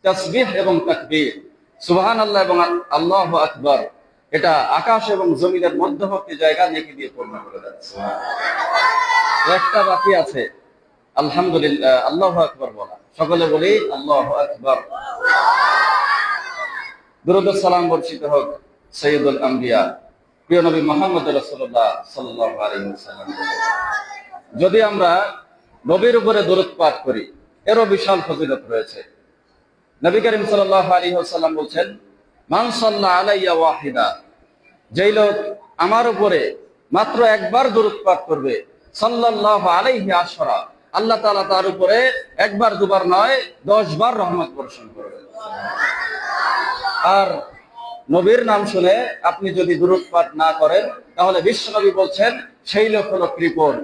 তাসবিহ এবং তাকবীর, সুবহানাল্লাহ এবং আল্লাহু আকবার, এটা আকাশ এবং জমিনের মধ্যবর্তী জায়গা নেকি দিয়ে পূর্ণ করে যাচ্ছে। একটা বাকি আছে, আলহামদুলিল্লাহ, আল্লাহু আকবার বলা। সকলে বলি আল্লাহু আকবার। দুরূদ ও সালাম বর্ষিত হোক সাইয়্যিদুল আম্বিয়া, প্রিয় নবী মুহাম্মদ রাসূলুল্লাহ সাল্লাল্লাহু আলাইহি ওয়াসাল্লাম। যদি আমরা নবীর উপরে দরুদ পাঠ করি, এরও বিশাল ফজিলত রয়েছে। নবী করিম সাল্লাল্লাহু আলাইহি ওয়াসাল্লাম বলছেন, মান সাল্লা আলাইয়া ওয়াহিদা, যেই লোক আমার উপরে মাত্র একবার দরুদ পাঠ করবে, সাল্লাল্লাহু আলাইহি আশরা, আল্লাহ তাআলা তার উপরে একবার দুবার নয় 10 বার রহমত বর্ষণ করবেন। আর নবীর নাম শুনে আপনি যদি দুরূদ পাঠ না করেন, তাহলে বিশ্বনবী বলছেন সেই লোক হলো কৃপণ।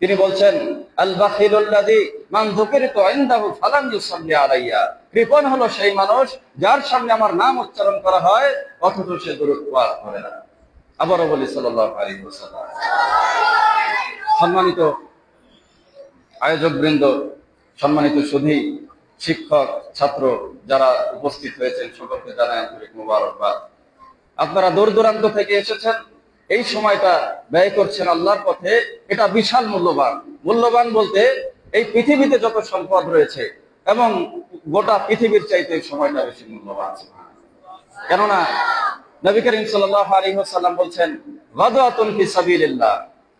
তিনি বলছেন, আল বাখিলুল্লাযী মান যুকিরতু ইনদাহু ফালাম ইউসাল্লি আলাইয়া, কৃপণ হলো সেই মানুষ যার সামনে আমার নাম উচ্চারণ করা হয় অথচ সে দুরূদ পাঠ করে না। আবারও বলি সাল্লাল্লাহু আলাইহি ওয়াসাল্লাম। সম্মানিত আয়োজকবৃন্দ, সম্মানিত সুধী, শিক্ষক, ছাত্র যারা উপস্থিত হয়েছেন, সকলকে জানাই আন্তরিক মোবারকবাদ। আপনারা দূর দূরান্ত থেকে এসেছেন, এই সময়টা ব্যয় করছেন আল্লাহর পথে, এটা বিশাল মূল্যবান। মূল্যবান বলতে এই পৃথিবীতে যত সম্পদ রয়েছে এবং গোটা পৃথিবীর চাইতে এই সময়টা বেশি মূল্যবান। কেননা নবী করিম সাল্লাল্লাহু আলাইহি ওয়াসাল্লাম বলছেন, গাদওয়াতুন ফি সাবিলিল্লাহ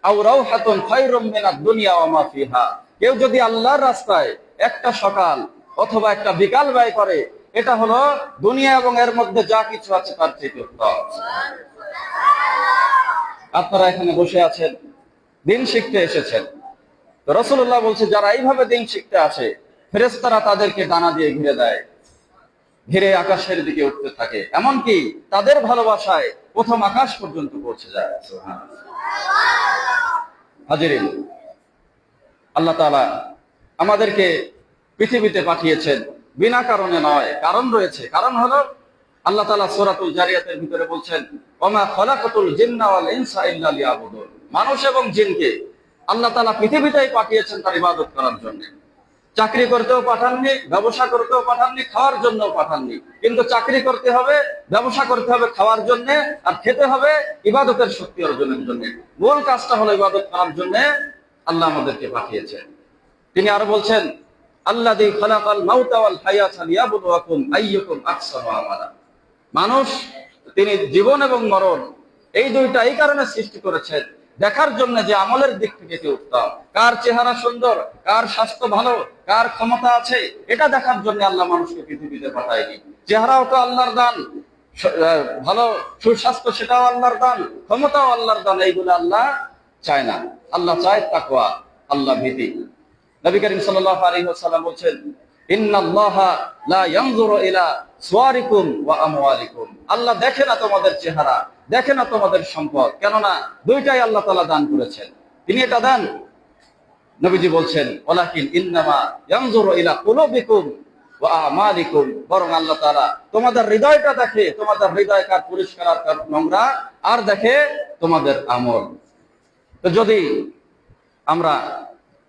আও রাওহাতুন খায়রুম মিনাদ দুনিয়া ওয়া মা ফিহা, কেউ যদি আল্লাহর রাস্তায় একটা সকাল অথবা একটা বিকাল ব্যয় করে, এটা হলো দুনিয়া এবং এর মধ্যে যা কিছু আছে তার চেয়ে উত্তম। আপনারা এখানে বসে আছেন, দিন শিখতে এসেছেন। তো রাসূলুল্লাহ বলছে, যারা এইভাবে দিন শিখতে আসে, ফেরেশতারা তাদেরকে ডানা দিয়ে ঘিরে দেয়, ঘিরে আকাশের দিকে উঠতে থাকে, এমনকি তাদের ভালোবাসায় প্রথম আকাশ পর্যন্ত পৌঁছে যায়। হাজিরিন, আল্লাহ তাআলা আমাদেরকে পৃথিবীতে পাঠিয়েছেন বিনা কারণে নয়, কারণ রয়েছে। কারণ হলো আল্লাহ তাআলা সূরাতুল জারিয়াতের ভিতরে বলছেন, ওমা খলাকাতুল জিন্না ওয়াল ইনসা ইল্লা লিয়াবুদুন, মানুষ এবং জিনকে আল্লাহ তাআলা পৃথিবীতেই পাঠিয়েছেন তার ইবাদত করার জন্য। চাকরি করতেও পাঠাননি, ব্যবসা করতেও পাঠাননি, খাওয়ার জন্যও পাঠাননি। কিন্তু চাকরি করতে হবে, ব্যবসা করতে হবে খাওয়ার জন্য, আর খেতে হবে ইবাদতের শক্তি অর্জনের জন্য। মূল কাজটা হলো ইবাদত করার জন্য আল্লাহ আমাদেরকে পাঠিয়েছেন। তিনি আরো বলছেন, আল্লাযী খালাকাল মাউতা ওয়াল হায়াতা লিয়াবলুয়াকুম আইয়ুকুম আহসানু আমালা, মানুষ তিনি জীবন এবং মরণ এই দুইটা এই কারণে সৃষ্টি করেছেন, দেখার জন্য যে আমলের দিক থেকে কে উত্তম, কার চেহারা সুন্দর, কার স্বাস্থ্য ভালো, কার ক্ষমতা আছে, এটা দেখার জন্য আল্লাহ মানুষকে পৃথিবীতে পাঠায়নি। চেহারাও তো আল্লাহর দান, ভালো সুস্বাস্থ্য সেটাও আল্লাহর দান, ক্ষমতাও আল্লাহর দান। এইগুলো আল্লাহ চায় না, আল্লাহ চায় তাকওয়া, আল্লাহ ভীতি। নবী করিম সাল্লাল্লাহু আলাইহি ওয়াসাল্লাম বলছেন, ইন্নাল্লাহা লা ইয়ানজুরু ইলা সুওয়ারিকুম ওয়া আমওয়ালিকুম, আল্লাহ দেখে না তোমাদের চেহারা, দেখে না তোমাদের সম্পদ, কেননা দুইটাই আল্লাহ তাআলা দান করেছেন, তিনি এটা দেন। নবীজি বলছেন, ওয়ালাকিন ইন্নামা ইয়ানজুরু ইলা কুলুবিকুম ওয়া আমালিকুম, বরং আল্লাহ তাআলা তোমাদের হৃদয়টা দেখে, তোমাদের হৃদয় কার পরিষ্কার আর কার নোংরা, আর দেখে তোমাদের আমল। তো যদি আমরা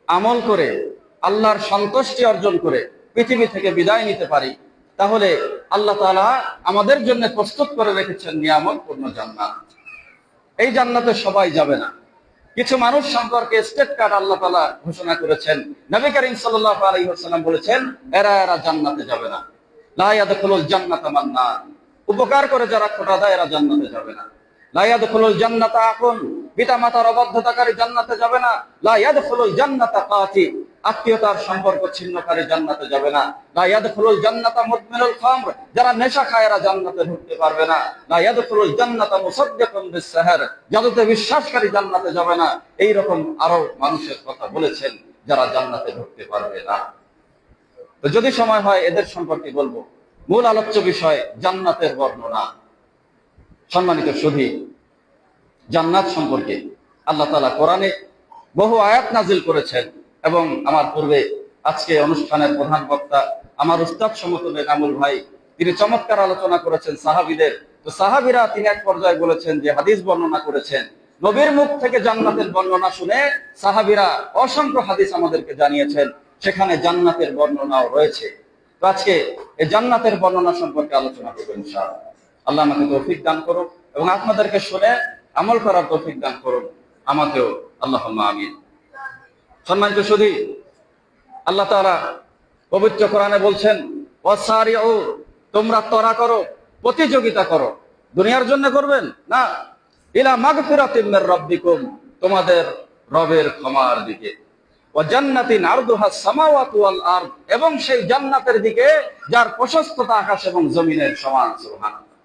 আমল করে আল্লাহর সন্তুষ্টি অর্জন করে পৃথিবী থেকে বিদায় নিতে পারি, তাহলে আল্লাহ তাআলা আমাদের জন্য প্রস্তুত করে রেখেছেন নিয়ামতপূর্ণ জান্নাত। এই জান্নাতে সবাই যাবে না, কিছু মানুষ সম্পর্কে স্টেট কার্ড আল্লাহ তাআলা ঘোষণা করেছেন। নবী করিম সাল্লাল্লাহু আলাইহি ওয়াসাল্লাম বলেছেন, এরা জান্নাতে যাবে না। লা ইয়াদখুলুল জান্নাতা মান নার, উপকার করে যারা খোটা দেয় এরা জান্নাতে যাবে না। লা ইয়াদখুলুল জান্নাতা আকুন, পিতা মাতার অবাধ্যতাকারী জান্নাতে যাবে না। লা ইয়াদখুলুল জান্নাতা কাতি, আত্মীয়তার সম্পর্ক ছিন্নকারী জান্নাতে যাবে না। লা ইয়াদখুলুল জান্নাতা মুদমিনুল খামর, যারা নেশা খায় এরা জান্নাতে ঢুকতে পারবে না। লা ইয়াদখুলুল জান্নাতা মুসাদ্দিকুন বিস-সাহর, জাদুতে বিশ্বাসকারী জান্নাতে যাবে না। এই রকম আরো মানুষের কথা বলেছেন যারা জান্নাতে ঢুকতে পারবে না। তো যদি সময় হয় এদের সম্পর্কে বলবো। মূল আলোচ্য বিষয় জান্নাতের বর্ণনা। সম্মানিত সুধী, জান্নাত সম্পর্কে আল্লাহ তাআলা কোরআনে বহু আয়াত নাজিল করেছেন, এবং আমার পূর্বে আজকে অনুষ্ঠানের প্রধান বক্তা আমার উস্তাদ সমতুল্য নামুল ভাই, তিনি চমৎকার আলোচনা করেছেন সাহাবীদের। তো সাহাবীরা তিনি এক পর্যায়ে বলেছেন যে হাদিস বর্ণনা করেছেন, নবীর মুখ থেকে জান্নাতের বর্ণনা শুনে সাহাবীরা অসংখ্য হাদিস আমাদেরকে জানিয়েছেন, সেখানে জান্নাতের বর্ণনাও রয়েছে। তো তো আজকে এই জান্নাতের বর্ণনা সম্পর্কে আলোচনা করবো ইনশাআল্লাহ। আল্লাহ আমাকে তৌফিক দান করুন এবং আপনাদেরকে শুনে আমল করার তৌফিক দান করুন, আমাকেও। আল্লাহুম্মা আমিন। সম্মানিত সুধী, আল্লাহ তাআলা পবিত্র কোরআনে বলছেন, ওয়াসারিউ, তোমরা তরা করো, প্রতিযোগিতা করো। দুনিয়ার জন্য করবেন না, ইলা মাগফিরাতিম মির রাব্বিকুম, তোমাদের রবের ক্ষমার দিকে। ওয়া জান্নাতিন আরদুহাস সামাওয়াতু ওয়াল আরদ, এবং সেই জান্নাতের দিকে যার প্রশস্ততা আকাশ এবং জমিনের সমান। সুবহানাল্লাহ।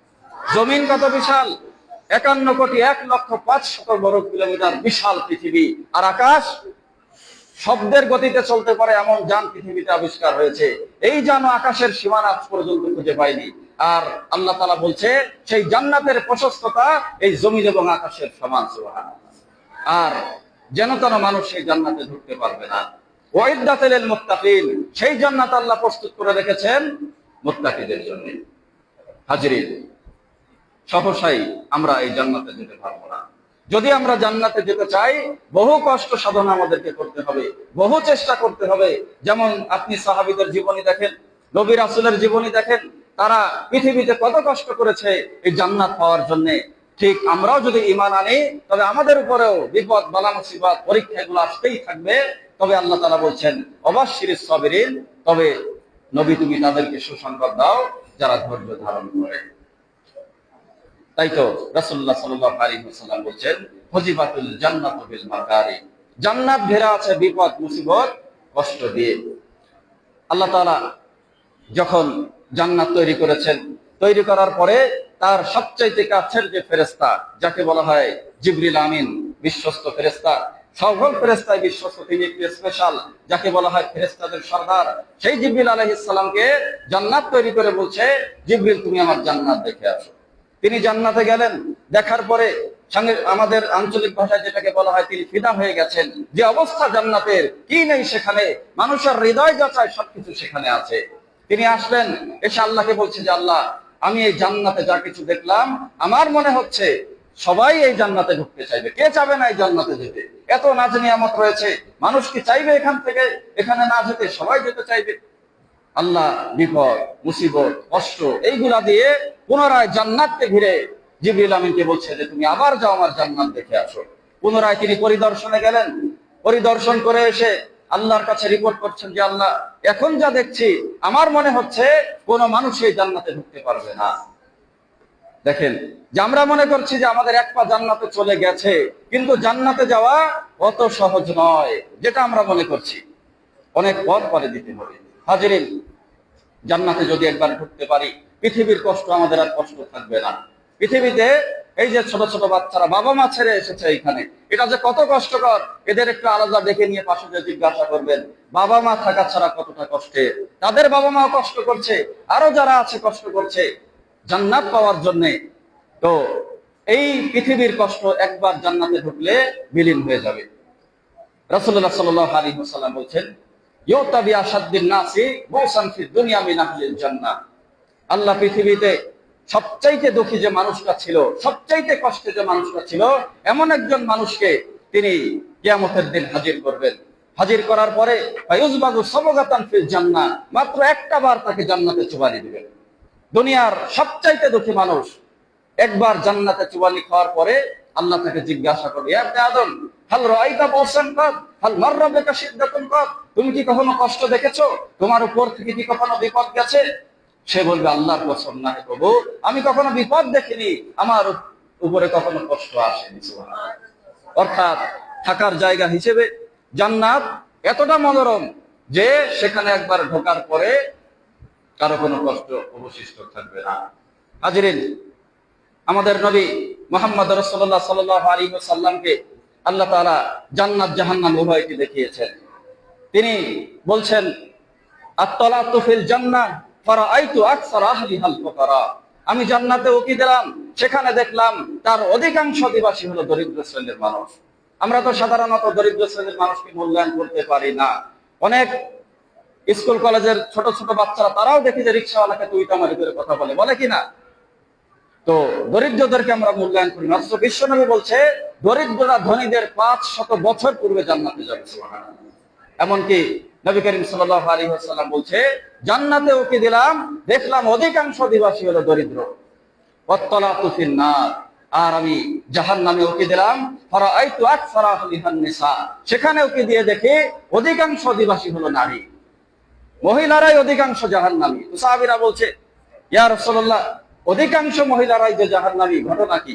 জমিন কত বিশাল! 51,05,00,000 বর্গ কিলোমিটার বিশাল পৃথিবী। আর আকাশ শব্দের গতিতে চলতে পারে এমন যান পৃথিবীতে আবিষ্কার হয়েছে। এই যান আকাশের সীমানা আজ পর্যন্ত খুঁজে পায়নি। আর আল্লাহ তাআলা বলছে সেই জান্নাতের প্রশস্ততা এই জমিন এবং আকাশের সমান। সুবহানাল্লাহ। আর যেন তেন মানুষ সেই জান্নাতে ঢুকতে পারবে না। ওয়াইদাতুল লিল মুত্তাকিন, সেই জান্নাত আল্লাহ প্রস্তুত করে রেখেছেন মুত্তাকিদের জন্য। হাজরিন, সহসাই আমরা এই জান্নাতে যেতে পারবো না। যদি আমরা জান্নাতে যেতে চাই, বহু কষ্ট সাধনা আমাদেরকে করতে হবে, বহু চেষ্টা করতে হবে। যেমন আপনি সাহাবীদের জীবনী দেখেন, নবী রাসূলের জীবনী দেখেন, তারা পৃথিবীতে কত কষ্ট করেছে এই জান্নাত পাওয়ার জন্য। ঠিক আমরাও যদি ঈমান আনি, তবে আমাদের উপরেও বিপদ, বালা, মুসিবত, পরীক্ষা এগুলো আসতেই থাকবে। তবে আল্লাহ তাআলা বলছেন, অবাশশিরিস সাবিরিন, তবে নবী তুমি তাদেরকে সুসংবাদ দাও যারা ধৈর্য ধারণ করে। তাই তো রাসূলুল্লাহ সাল্লাল্লাহু আলাইহি ওয়াসাল্লাম বলছেন, হুজিবাতুল জান্নাতু বিল মাকারি, জান্নাত ঘেরা আছে বিপদ, মুসিবত, কষ্ট দিয়ে। আল্লাহ তাআলা যখন জান্নাত তৈরি করেছেন, তৈরি করার পরে তার সবচাইতে কাছের যে ফেরেশতা, যাকে বলা হয় জিবরিল আমিন, বিশ্বস্ত ফেরেশতা, সকল ফেরেশতায় বিশ্বস্ত, তিনি একটি স্পেশাল, যাকে বলা হয় ফেরেশতাদের সর্দার, সেই জিবরিল আলাইহিস সালামকে জান্নাত তৈরি করে বলছে, জিবরিল তুমি আমার জান্নাত দেখে আসো। তিনি জান্নাতে গেলেন, দেখার পরে সঙ্গে আমাদের আঞ্চলিক ভাষায় যেটাকে বলা হয় তিনি ফিদা হয়ে গেছেন। যে অবস্থা জান্নাতের, কি নেই সেখানে, মানুষের হৃদয় যাচাই সবকিছু সেখানে আছে। তিনি আসলেন, এসে আল্লাহকে বলছে যে আল্লাহ, আমি এই জান্নাতে যা কিছু দেখলাম, আমার মনে হচ্ছে সবাই এই জান্নাতে ঢুকতে চাইবে। কে চাবে না এই জান্নাতে যেতে? এত নাজ নিয়ামত রয়েছে, মানুষ কি চাইবে এখান থেকে এখানে না যেতে? সবাই যেতে চাইবে। আল্লাহ বিপদ, মুসিবত, কষ্ট এইগুলা দিয়ে পুনরায় জান্নাতকে ঘিরে জিবরিল আমিনকে বলছে যে তুমি আবার যাও, আমার জান্নাত দেখে আসো। পুনরায় তিনি পরিদর্শনে গেলেন, পরিদর্শন করে এসে আল্লাহর কাছে রিপোর্ট করছেন যে আল্লাহ, এখন যা দেখছি আমার মনে হচ্ছে কোন মানুষ এই জান্নাতে ঢুকতে পারবে না। দেখেন, যে আমরা মনে করছি যে আমাদের এক পা জান্নাতে চলে গেছে, কিন্তু জান্নাতে যাওয়া অত সহজ নয় যেটা আমরা মনে করছি, অনেক পথ পরে দিতে হবে। হাজরিন, জান্নাতে যদি একবার ঢুকতে পারি, পৃথিবীর কষ্ট আমাদের আর কষ্ট থাকবে না। পৃথিবীতে এই যে ছোট ছোট বাচ্চারা বাবা মা ছেড়ে এসেছে এখানে, এটা যে কত কষ্টকর, এদের একটু আলাদা দেখে নিয়ে পাশে যে জিজ্ঞাসা করবেন, বাবা মা থাকা ছাড়া কতটা কষ্টে, তাদের বাবা মাও কষ্ট করছে, আরো যারা আছে কষ্ট করছে জান্নাত পাওয়ার জন্য। তো এই পৃথিবীর কষ্ট একবার জান্নাতে ঢুকলে বিলীন হয়ে যাবে। রাসূলুল্লাহ সাল্লাল্লাহু আলাইহি ওয়াসাল্লাম বলছেন, ইউতাবি আশাদ্দিন নাসি বুসান ফিদ দুনিয়া মিন আহলিল জান্নাহ, আল্লাহ পৃথিবীতে সবচাইতে দুঃখী যে মানুষটা ছিল, সবচাইতে কষ্টে যে মানুষটা ছিল, এমন একজন মানুষকে তিনি কিয়ামতের দিন হাজির করবেন। হাজির করার পরে ফায়ুজবাগু সাবগাতান ফিল জান্নাহ, মাত্র একটা বার তাকে জান্নাতে চুবানি দিবেন। দুনিয়ার সবচাইতে দুঃখী মানুষ একবার জান্নাতে চুবানি খাওয়ার পরে আল্লাহ তাকে জিজ্ঞাসা করবে, ইয়া ইবনে আদম, হাল রাআইতা বাসান কাদ, হাল মাররা বিকা শিদ্দাতুন কাদ, তুমি কি কখনো কষ্ট দেখেছো? তোমার উপর থেকে কি কখনো বিপদ গেছে? সে বলবে, আল্লাহর কসম না হে প্রভু, আমি কখনো বিপদ দেখিনি, আমার উপরে কখনো কষ্ট আসেনি। সুবহানাল্লাহ। অর্থাৎ থাকার জায়গা হিসেবে জান্নাত এতটা মনোরম যে সেখানে একবার ঢোকার পরে কারো কোনো কষ্ট অবশিষ্ট থাকবে না। হাজরিন, আমাদের নবী মুহাম্মদ রাসূলুল্লাহ সাল্লাল্লাহু আলাইহি ওয়াসাল্লামকে আল্লাহ তাআলা জান্নাত জাহান্নাম উভয়কে দেখিয়েছেন। তিনি বলছেন, আত-তালাতু ফিল জান্নাহ ফারাআইতু আকসার আহলিহাল ফুকারা, আমি জান্নাতে উকি দিলাম, সেখানে দেখলাম তার অধিকাংশ অধিবাসী হলো দরিদ্র শ্রেণীর মানুষ। আমরা তো সাধারণত দরিদ্র শ্রেণীর মানুষকে মূল্যায়ন করতে পারি না। অনেক স্কুল কলেজের ছোট ছোট বাচ্চারা তারাও দেখি যে রিক্সাওয়ালাকে তুই তামারি করে কথা বলে কিনা। তো দরিদ্রদেরকে আমরা মূল্যায়ন করি না। অথচ বিশ্বনবী বলছে দরিদ্ররা ধনীদের 500 বছর পূর্বে জান্নাতে যাবে। সুবহানাল্লাহ। এমনকি নবী করিম সাল্লাল্লাহু আলাইহি ওয়াসাল্লাম বলছে, জান্নাতে ওকে দিলাম, দেখলাম অধিকাংশ অধিবাসী হলো দরিদ্র। ওয়াত্তালাতু ফিন নার, আর আমি জাহান্নামে ওকে দিলাম, ফারাআইতু আকসারা আহলিহান নিসা, সেখানে ওকে দিয়ে দেখে অধিকাংশ অধিবাসী হলো নারী, মহিলারাই অধিকাংশ জাহান্নামী। তো সাহাবীরা বলছে, ইয়া রাসূলুল্লাহ, অধিকাংশ মহিলারাই যে জাহান্নামী, ঘটনা কি?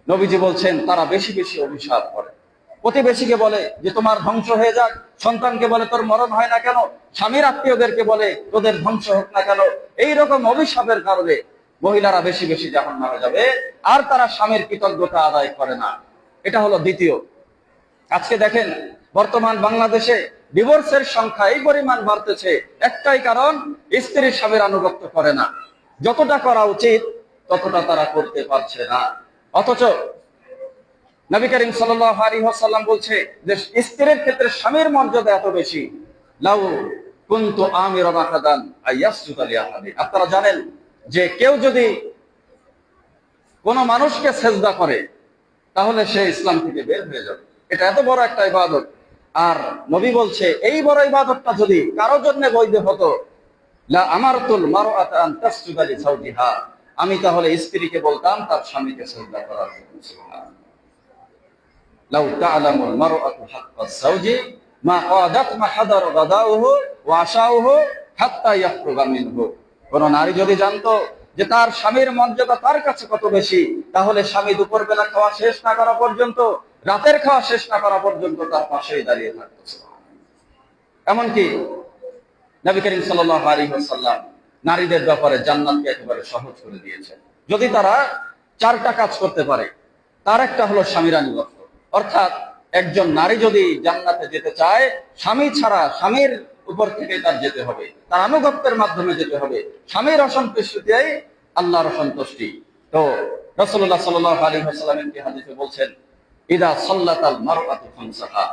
নবীজি বলছেন, তারা বেশি বেশি অভিশাপ করে। প্রতিবেশীকে বলে যে তোমার ধ্বংস হয়ে যাক, সন্তানকে বলে তোর মরণ হয় না কেন, স্বামীর আত্মীয়দেরকে বলে তোদের ধ্বংস হোক না কেন। এইরকম অভিশাপের কারণে মহিলারা বেশি বেশি জাহান্নামে যাবে, আর তারা স্বামীর কৃতজ্ঞতা আদায় করে না। এটা হলো দ্বিতীয়। আজকে দেখেন বর্তমান বাংলাদেশে ডিভোর্সের সংখ্যা এই পরিমাণ বাড়তেছে, একটাই কারণ, স্ত্রীর স্বামীর আনুগত্য করে না। যতটা করা উচিত ততটা তারা করতে পারছে না। অথচ নবী করিম সাল্লাল্লাহু আলাইহি ওয়াসাল্লাম বলছে যে স্ত্রীর ক্ষেত্রে স্বামীর মর্যাদা এত বেশি, লাউ কুনতু আমিরান আহাদান আয়াসজুদা লিআহাদি। আপনারা জানেন যে কেউ যদি কোন মানুষকে সেজদা করে তাহলে সে ইসলাম থেকে বের হয়ে যাবে। এটা এত বড় একটা ইবাদত। আর নবী বলছে এই বড় ইবাদতটা যদি কারোর জন্য বৈধ হতো, লা আমারতুল মারআতা আন তাসজুদা লিজাওজিহা, আমি তাহলে স্ত্রীকে বলতাম তার স্বামীকে সেজদা করার জন্য। সুবহানাল্লাহ। লাউ তা'লামুল মারআতু হাক্কাজ যাওজি মা কাদাত মা হাদার গাদাউহু ওয়া আশাউহু হাত্তা ইয়াখরুজা মিনহু। কোন নারী যদি জানতো যে তার স্বামীর মর্যাদা তার কাছে কত বেশি, তাহলে স্বামী দুপুর বেলা খাওয়া শেষ না করা পর্যন্ত, রাতের খাওয়া শেষ না করা পর্যন্ত তার পাশেই দাঁড়িয়ে থাকতো। এমনকি নবী করিম সাল্লাল্লাহু আলাইহি ওয়াসাল্লাম নারীদের ব্যাপারে জান্নাতকে একেবারে সহজ করে দিয়েছেন। যদি তারা 4টা কাজ করতে পারে, তার একটা হলো স্বামীর আনুগত্য। অর্থাৎ একজন নারী যদি জান্নাতে যেতে চায়, স্বামী ছাড়া স্বামীর উপর থেকে তার যেতে হবে, তার আনুগত্যের মাধ্যমে যেতে হবে। স্বামীর অসন্তুষ্টিতেই আল্লাহর সন্তুষ্টি। তো রাসূলুল্লাহ সাল্লাল্লাহু আলাইহি ওয়াসাল্লাম একটি হাদিসে বলছেন, ইদা সাল্লাতাল মারআতু খামসাহা,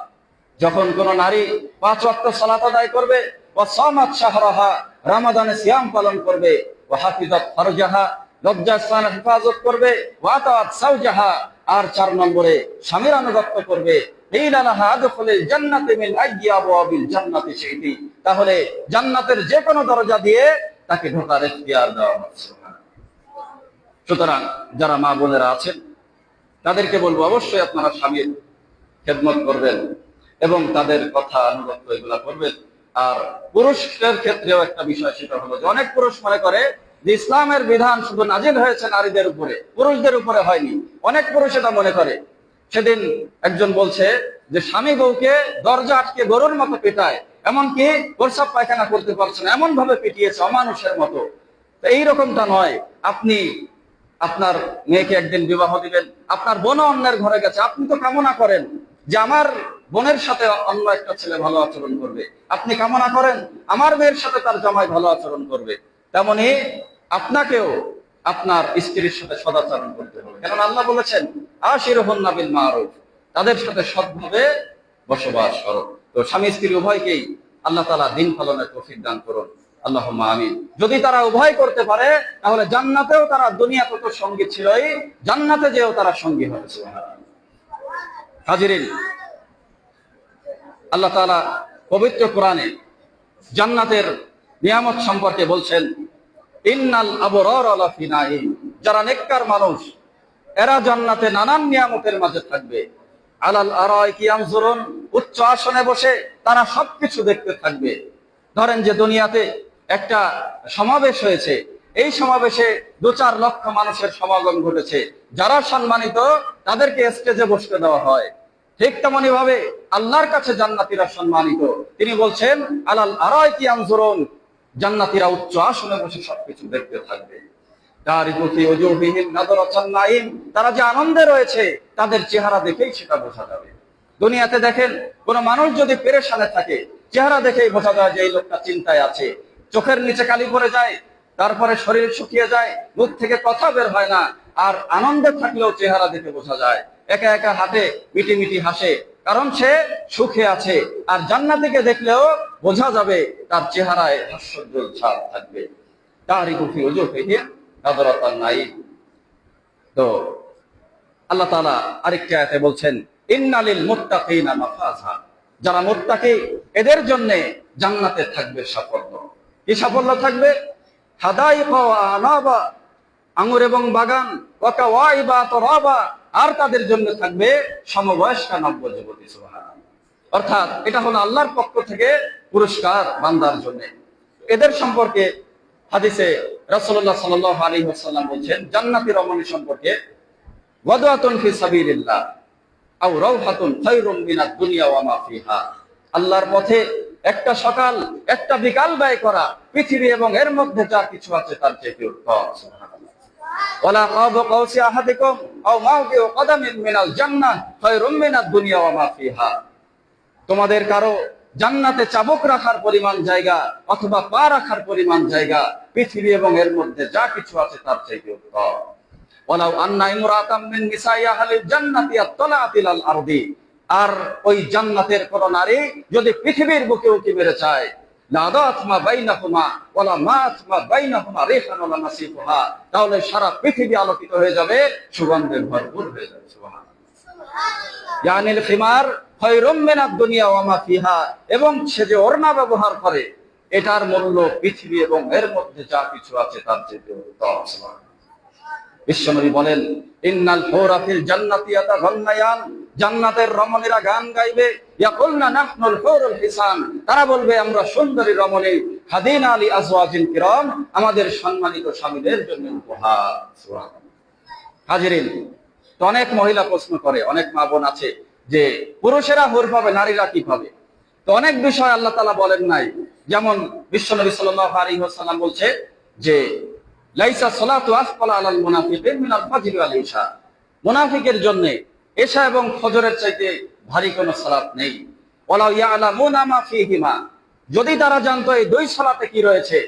যখন কোন নারী 5 ওয়াক্ত সালাত আদায় করবে, ওয়া সামাত শাহরাহা, রমাদানে সিয়াম পালন করবে, ওয়া হাফিজাত ফারজাহা, লজ্জাস্থানের হেফাজত করবে, ওয়া তাআত সাওজাহা, আর 4 নম্বরে স্বামীর আনুগত্য করবে, ইলালাহা আদখুলিল জান্নাতি মিন আইয়ি আবওয়াবিল জান্নাতি শি'তি, তাহলে জান্নাতের যে কোনো দরজা দিয়ে তাকে ঢোকার ইখতিয়ার দেওয়া হবে। সুতরাং যারা মা বোনেরা আছেন তাদেরকে বলবো, অবশ্যই আপনারা স্বামীর খেদমত করবেন এবং তাদের কথা আনুগত্য এগুলা করবেন। আর পুরুষদের ক্ষেত্রেও একটা বিষয়, সেটা হলো যে অনেক পুরুষ মনে করে যে ইসলামের বিধান শুধু নাজিল হয়েছে নারীদের উপরে, পুরুষদের উপরে হয়নি। অনেক পুরুষ এটা মনে করে। সেদিন একজন বলছে যে স্বামী বউকে দরজা আটকে গরুর মতো পেটায়, এমনকি প্রস্রাব পায়খানা করতে পারছে না, এমন ভাবে পিটিয়েছে অমানুষের মতো। তো এইরকমটা নয়। আপনি আপনার মেয়েকে একদিন বিবাহ দিবেন, আপনার বোন অন্যের ঘরে গেছে, আপনি তো কামনা করেন যে আমার বোনের সাথে অন্য একটা ছেলে ভালো আচরণ করবে, আপনি কামনা করেন আমার মেয়ের সাথে তার জামাই ভালো আচরণ করবে। তেমনি আপনাকেও আপনার স্ত্রীর সাথে সদাচরণ করতে হবে। কারণ আল্লাহ বলেছেন, আশিরুহুন্না বিল মারুফ, তাদের সাথে সৎভাবে বসবাস করো। তো স্বামী স্ত্রী উভয়কেই আল্লাহ তাআলা দিন পালনের তৌফিক দান করুন, আল্লাহুম্মা আমিন। যদি তারা উভয় করতে পারে, তাহলে জান্নাতেও তারা দুনিয়াতে তো সঙ্গী ছিলই, জান্নাতে যেও তারা সঙ্গী হবে। সুবহানাল্লাহ। হাজিরিন, আল্লাহ তাআলা পবিত্র কোরআনে জান্নাতের নিয়ামত সম্পর্কে বলছেন, ইন্নাল আবরারা লাফি নাঈম, যারা নেককার মানুষ এরা জান্নাতে নানান নিয়ামতের মাঝে থাকবে। আলাল আরাইকি ইয়ানজুরুন, উচ্চ আসনে বসে তারা সবকিছু দেখতে থাকবে। ধরেন যে দুনিয়াতে একটা সমাবেশ হয়েছে, এই সমাবেশে 2-4 লক্ষ মানুষের সমাগম ঘটেছে, যারা সম্মানিত তাদেরকে স্টেজে বসতে দেওয়া হয়। ঠিক তেমনি ভাবে আল্লাহর কাছে জান্নাতীরা সম্মানিত। তিনি বলছেন, আলাল আরাইকি ইয়ানজুরুন, জান্নাতীরা উচ্চ আসনে বসে সবকিছু দেখতে থাকবে। তারা যে আনন্দে রয়েছে তাদের চেহারা দেখেই সেটা বোঝা যাবে। দুনিয়াতে দেখেন কোন মানুষ যদি পেরেশানে থাকে, চেহারা দেখেই বোঝা যায় যে এই লোকটা চিন্তায় আছে। চোখের নিচে কালি পড়ে যায়, তারপরে শরীর শুকিয়ে যায়, মুখ থেকে কথা বের হয় না। আর আনন্দে থাকলেও চেহারা দেখে বোঝা যায়। একা একা হাঁটে, মিটি মিটি হাসে, কারণ সে সুখে আছে। আর জান্নাতীকে দেখলেও বোঝা যাবে তার চেহারায় হাস্যোজ্জ্বল ছাপ থাকবে। তারিকু ফি উজুহিহিম নাযরাতান নাঈম। তো আল্লাহ তাআলা আরেকটি আয়াতে বলছেন, ইন্নালিল মুত্তাকিনা মাফাজা, যারা মুত্তাকি এদের জন্য জান্নাতে থাকবে সাফল্য। কি সাফল্য থাকবে? হাদাইকা ওয়া আনাবা, আঙ্গুর এবং বাগান, ওয়া কাওয়াইবা তরাবা, আর তাদের জন্য থাকবে সমবয়স্কা নব্য যুবতী। সুবহানাল্লাহ। অর্থাৎ এটা হলো আল্লাহর পক্ষ থেকে পুরস্কার বান্দার জন্য। এদের সম্পর্কে হাদিসে রাসূলুল্লাহ সাল্লাল্লাহু আলাইহি ওয়াসাল্লাম বলেন জান্নাতি রমণী সম্পর্কে, ওয়াদাতুন ফি সাবিলিল্লাহ আও রাওহাতুন খায়রুম মিনাদ দুনিয়া ওয়া মা ফিহা। আল্লাহর পথে একটা সকাল একটা বিকাল ব্যয় করা পৃথিবী এবং এর মধ্যে যা কিছু আছে তার চেয়ে উত্তম। সুবহানাল্লাহ। ওয়ালা কাব কাউসি আহাদিকুম আও মাউদিউ কদামিন মিনাল জান্নাহ খায়রুম মিনাদ দুনিয়া ওয়া মা ফিহা। তোমাদের কারো জান্নাতে চাবুক রাখার পরিমাণ জায়গা অথবা পা রাখার পরিমাণ জায়গা পৃথিবী এবং এর মধ্যে যা কিছু আছে তার চাইতে উত্তম। ওয়ালাউ আন্না ইমরাতাম মিন নিসাই আহলিল জান্নাতি আত্তালাআত ইলাল আরদি, আর ওই জান্নাতের কোন নারী যদি পৃথিবীর বুকে উঁকি মেরে চায়, লাদাত মা বাইনাহুমা ওয়ালা মাত মা বাইনাহুমা রিহান ওয়ালা নাসিফুহা, তাহলে সারা পৃথিবী আলোকিত হয়ে যাবে, সুগন্ধে ভরপুর হয়ে যাবে। সুবহানাল্লাহ। ইয়ানিল খিমার খায়রুম মিনাদ দুনিয়া ওয়া মা ফিহা, এবং সে যে ওড়না ব্যবহার করে এটার মূল্য পৃথিবী এবং এর মধ্যে যা কিছু আছে তার চেয়ে উত্তম। সুবহানাল্লাহ। বিশ্বনবী বলেন ইন্নাল হুরা ফিল জান্নাতি ইয়াতাগান্নায়ান, জান্নাতের রমণীরা গান গাইবে, ইয়াকুলনা নাহনুল হুরুল হিসান, তারা বলবে আমরা সুন্দরী রমণী, হাদিনা আলি আজওয়াজিল কিরাম, আমাদের সম্মানিত স্বামীদের জন্য উপহার। সুবহানাল্লাহ। হাজিরিন, তো অনেক মহিলা প্রশ্ন করে, অনেক মা বোন আছে যে পুরুষেরা হুর পাবে, নারীরা কি পাবে? তো অনেক বিষয় আল্লাহ তাআলা বলেন নাই। যেমন বিশ্বনবী সাল্লাল্লাহু আলাইহি ওয়াসাল্লাম বলছে যে লাইসা সালাতু আসফালা আলাল মুনাফিকিন মিনাল ফাজরি ওয়াল ইশা, মুনাফিকের জন্য এশা এবং ফজরের চাইতে ভারী কোনো সালাত নেই। ওয়ালাউ ইয়ালামুনা মা ফীহিমা, যদি তারা জানতো এই দুই সালাতে কি রয়েছে,